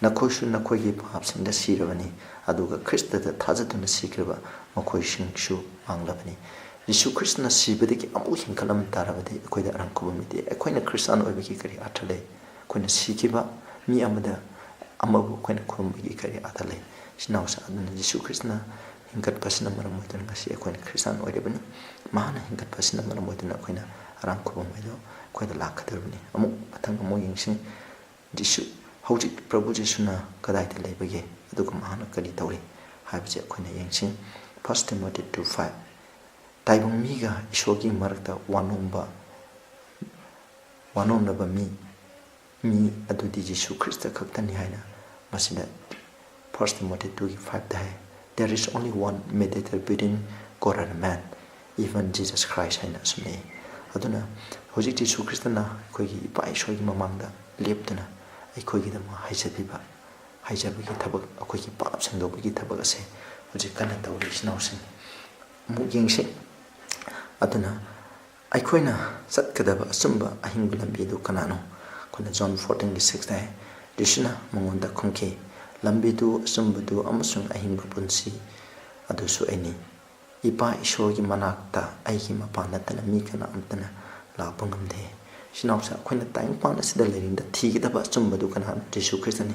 ꯅꯈꯣꯏꯁꯨ ꯅꯈꯣꯏꯒꯤ ꯄꯥꯞꯁꯤꯡꯗ ꯁꯤꯔꯕꯅꯤ ꯑꯗꯨꯒ ꯈ꯭ꯔꯤꯁꯇꯗ ꯊꯥꯖꯗꯨꯅ ꯁꯤꯈ꯭ꯔꯕ ꯃꯈꯣꯏꯁꯤꯡꯁꯨ ꯃꯥꯡꯂꯕꯅꯤ ꯖꯤꯁꯨ ꯈ꯭ꯔꯤꯁꯇꯅ ꯁꯤꯕꯗꯒꯤ ꯑꯃꯨꯛ ꯍꯤꯡꯒꯠꯂꯝ ꯇꯥꯔꯕꯗꯤ ꯑꯩꯈꯣꯏꯗ ꯑꯔꯥꯟꯈꯨꯕ ꯃꯤꯗꯤ ꯑꯩꯈꯣꯏꯅ ꯈ꯭ꯔꯤꯁꯇꯥꯟ ꯑꯣꯏꯕꯒꯤ ꯀꯔꯤ ꯑꯔꯊ ꯂꯩ ꯑꯩꯈꯣꯏꯅ ꯁꯤꯈꯤꯕ ꯃꯤ ꯑꯃꯕꯨ ꯑꯩꯈꯣꯏꯅ ꯈꯨꯔꯨꯝꯕꯒꯤ ꯀꯔꯤ ꯑꯔꯊ ꯂꯩ ꯏꯆꯤꯟ-ꯏꯅꯥꯎꯁꯤꯡ ꯑꯗꯨꯅ ꯖꯤꯁꯨ ꯈ꯭ꯔꯤꯁꯇꯅ ꯍꯤꯡꯒꯠꯄꯁꯤꯅ ꯃꯔꯝ ꯑꯣꯏꯗꯨꯅ ꯉꯁꯤ ꯑꯩꯈꯣꯏꯅ ꯈ꯭ꯔꯤꯁꯇꯥꯟ ꯑꯣꯏꯔꯤꯕꯅꯤ ꯃꯍꯥꯛꯅ ꯍꯤꯡꯒꯠꯄꯁꯤꯅ ꯃꯔꯝ ꯑꯣꯏꯗꯨꯅ ꯑꯩꯈꯣꯏꯅ ꯑꯔꯥꯟꯈꯨꯕ ꯍꯥꯏꯗꯣ ꯑꯩꯈꯣꯏꯗ ꯂꯥꯛꯀꯗꯧꯔꯤꯕꯅꯤ ꯑꯃꯨꯛ ꯌꯦꯡꯁꯤ ꯖꯤꯁꯨ ꯍꯧꯖꯤꯛ ꯄ꯭ꯔꯚꯨ ꯖꯤꯁꯨꯅ ꯀꯗꯥꯏꯗ ꯂꯩꯕꯒꯦ ꯑꯗꯨꯒ ꯃꯍꯥꯛꯅ ꯀꯔꯤ ꯇꯧꯔꯤ ꯍꯥꯏꯕꯁꯦ ꯑꯩꯈꯣꯏꯅ ꯌꯦꯡꯁꯤ 1 Timothy 2:5 ꯇꯥꯏꯕꯪ ꯃꯤꯒ ꯏꯁꯣꯔꯒꯤ ꯃꯔꯛꯇ ꯋꯥꯅꯣꯝꯅꯕ ꯃꯤ ꯑꯗꯨꯗꯤ ꯖꯤꯁꯨ ꯈ꯭ꯔꯤꯁꯇ ꯈꯛꯇꯅꯤ ꯍꯥꯏꯅ ꯃꯁꯤꯗ 1 Timothy 2:5 high There is only one mediator between God and man, even Jesus Christ 하이나 숨네. 아두나 호직 지수 크리스타나 거기 이빠이 소기 마망다 lep드나 거기다 뭐 하이자비기 타박 거기 밥 생도비기 타박아세 호직 간다 우리 신ау신 무경시 아두나 아이코이나 삿그다바 숨바 아힘불람비도 까나노 그나 John 14:6다 리시나 몽원다 콩케 lambidu asumbudu amasung ahimba punsi adusu aini ipa ishorgi manakta aigi mapana tana mi kana amtana lakpa ngamde sinausa akhoi na time pan asida leirinda thigidaba asumbudu kana Jesu Christ ni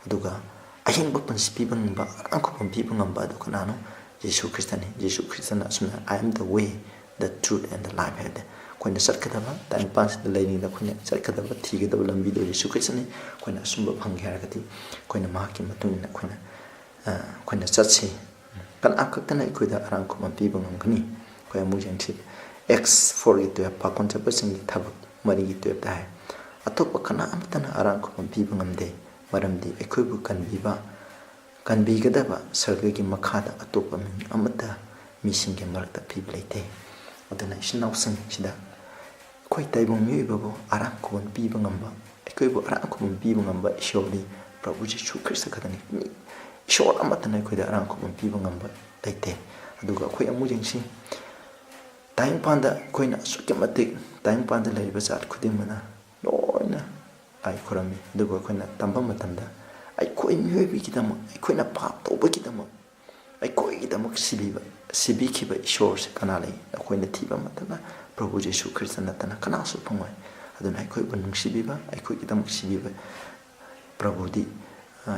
aduga ahingba punsi piba ngamba arangkubam piba ngamba adu kanano Jesu Kristani Jesu Kristana asuna I am the way the truth and the life hade koina satkadaba time pass the lady da koina satkadaba thigadaba lambi do Jesu Kristani koina asumba phangi haragati koina mahaki matungina koina satsi kan akaktana ikoida arangkubam piba ngamgani koya mujangsi X4 itu ya pakon chapa singi thabak mari itu ya dai atop kana amtana arangkubam piba ngamde maramdi ekoibu kan bigadaba sargagi makhada atopa min amata misinge marakta piba leite adana isinausang sida koi taibong miyoibabu arangkubam piba ngamba ekoibu arangkubam piba ngamba ishori Prabhu Jesu Krista kadani ishor amatana ekoida arangkubam piba ngamba leite aduga koi amujangsi Time panda koina sukematik time panda laiba zat khudimana loina ai khurami dugo koina tamba matanda ai koi miyobi kidama ai koina pap toba kidama ai koi kidama sibi kiba ishor se kanalai koina thiba matana Prabhu Jesu Krista natana kana su phangoi aduna ai koi bunung sibiba ai koi kidama sibiba Prabhu di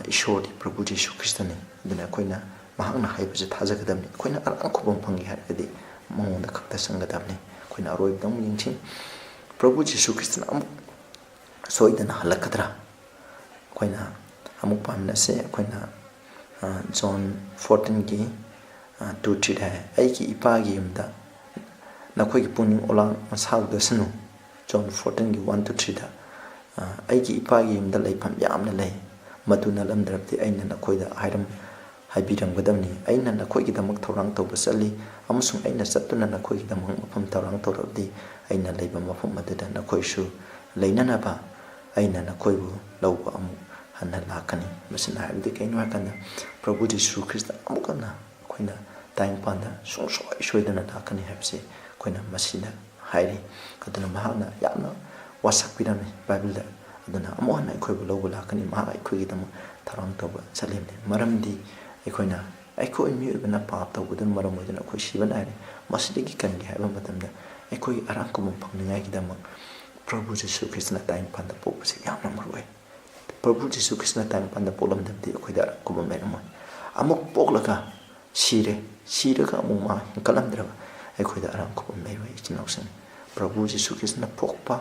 ishor di Prabhu Jesu Krista ne aduna koina mahangna haiba je thajagadamni koina arangkubam phangi haradi mong da kakta sangadamni koina aroi dam yingchi Prabhu Jesu Krista amuk soidana halakadra koina amuk pamna se koina John 14 gi 2-3 da ai ki ipa gi yumda nakhoi gi puning olang masau da sunu John 14 gi 1-3 da ai ki ipa gi yumda leifam yamna lei maduna lamdrabti aina nakhoida hairam haibiranggadamni aina nakhoigi damak thorang tawba sali amusung aina satuna nakhoigi damak mafam thorang tawrabdi aina leiba mafam aduda nakhoisu leinanaba aina nakhoibu lawba amu hanna lakani masina haibdi kaino hakanda Prabhu Jesu Krista amukana koina time panda sungsoi soidana lakani haibse koina masina hairi kaduna mahana yamna wasak pirami Bible da aduna amuhana khoibu lawba lakani maha khoigi damak thorang tawba salimni maramdi Eikhoina eikoi miyoibana paap tawbudan maram oidana eikoi siban aire masidagi kangi haiba matamda eikoi arangkubam phangningai gidamak Prabhu Jesu Krista time panda pokpase yamna maroi Prabhu Jesu Krista time panda polamdamdi ekoida arangkubam leramoi amuk poklaga siraga amuk ma kalamdraba ekoida arangkubam leiroi ichinausan Prabhu Jesu Krista pokpa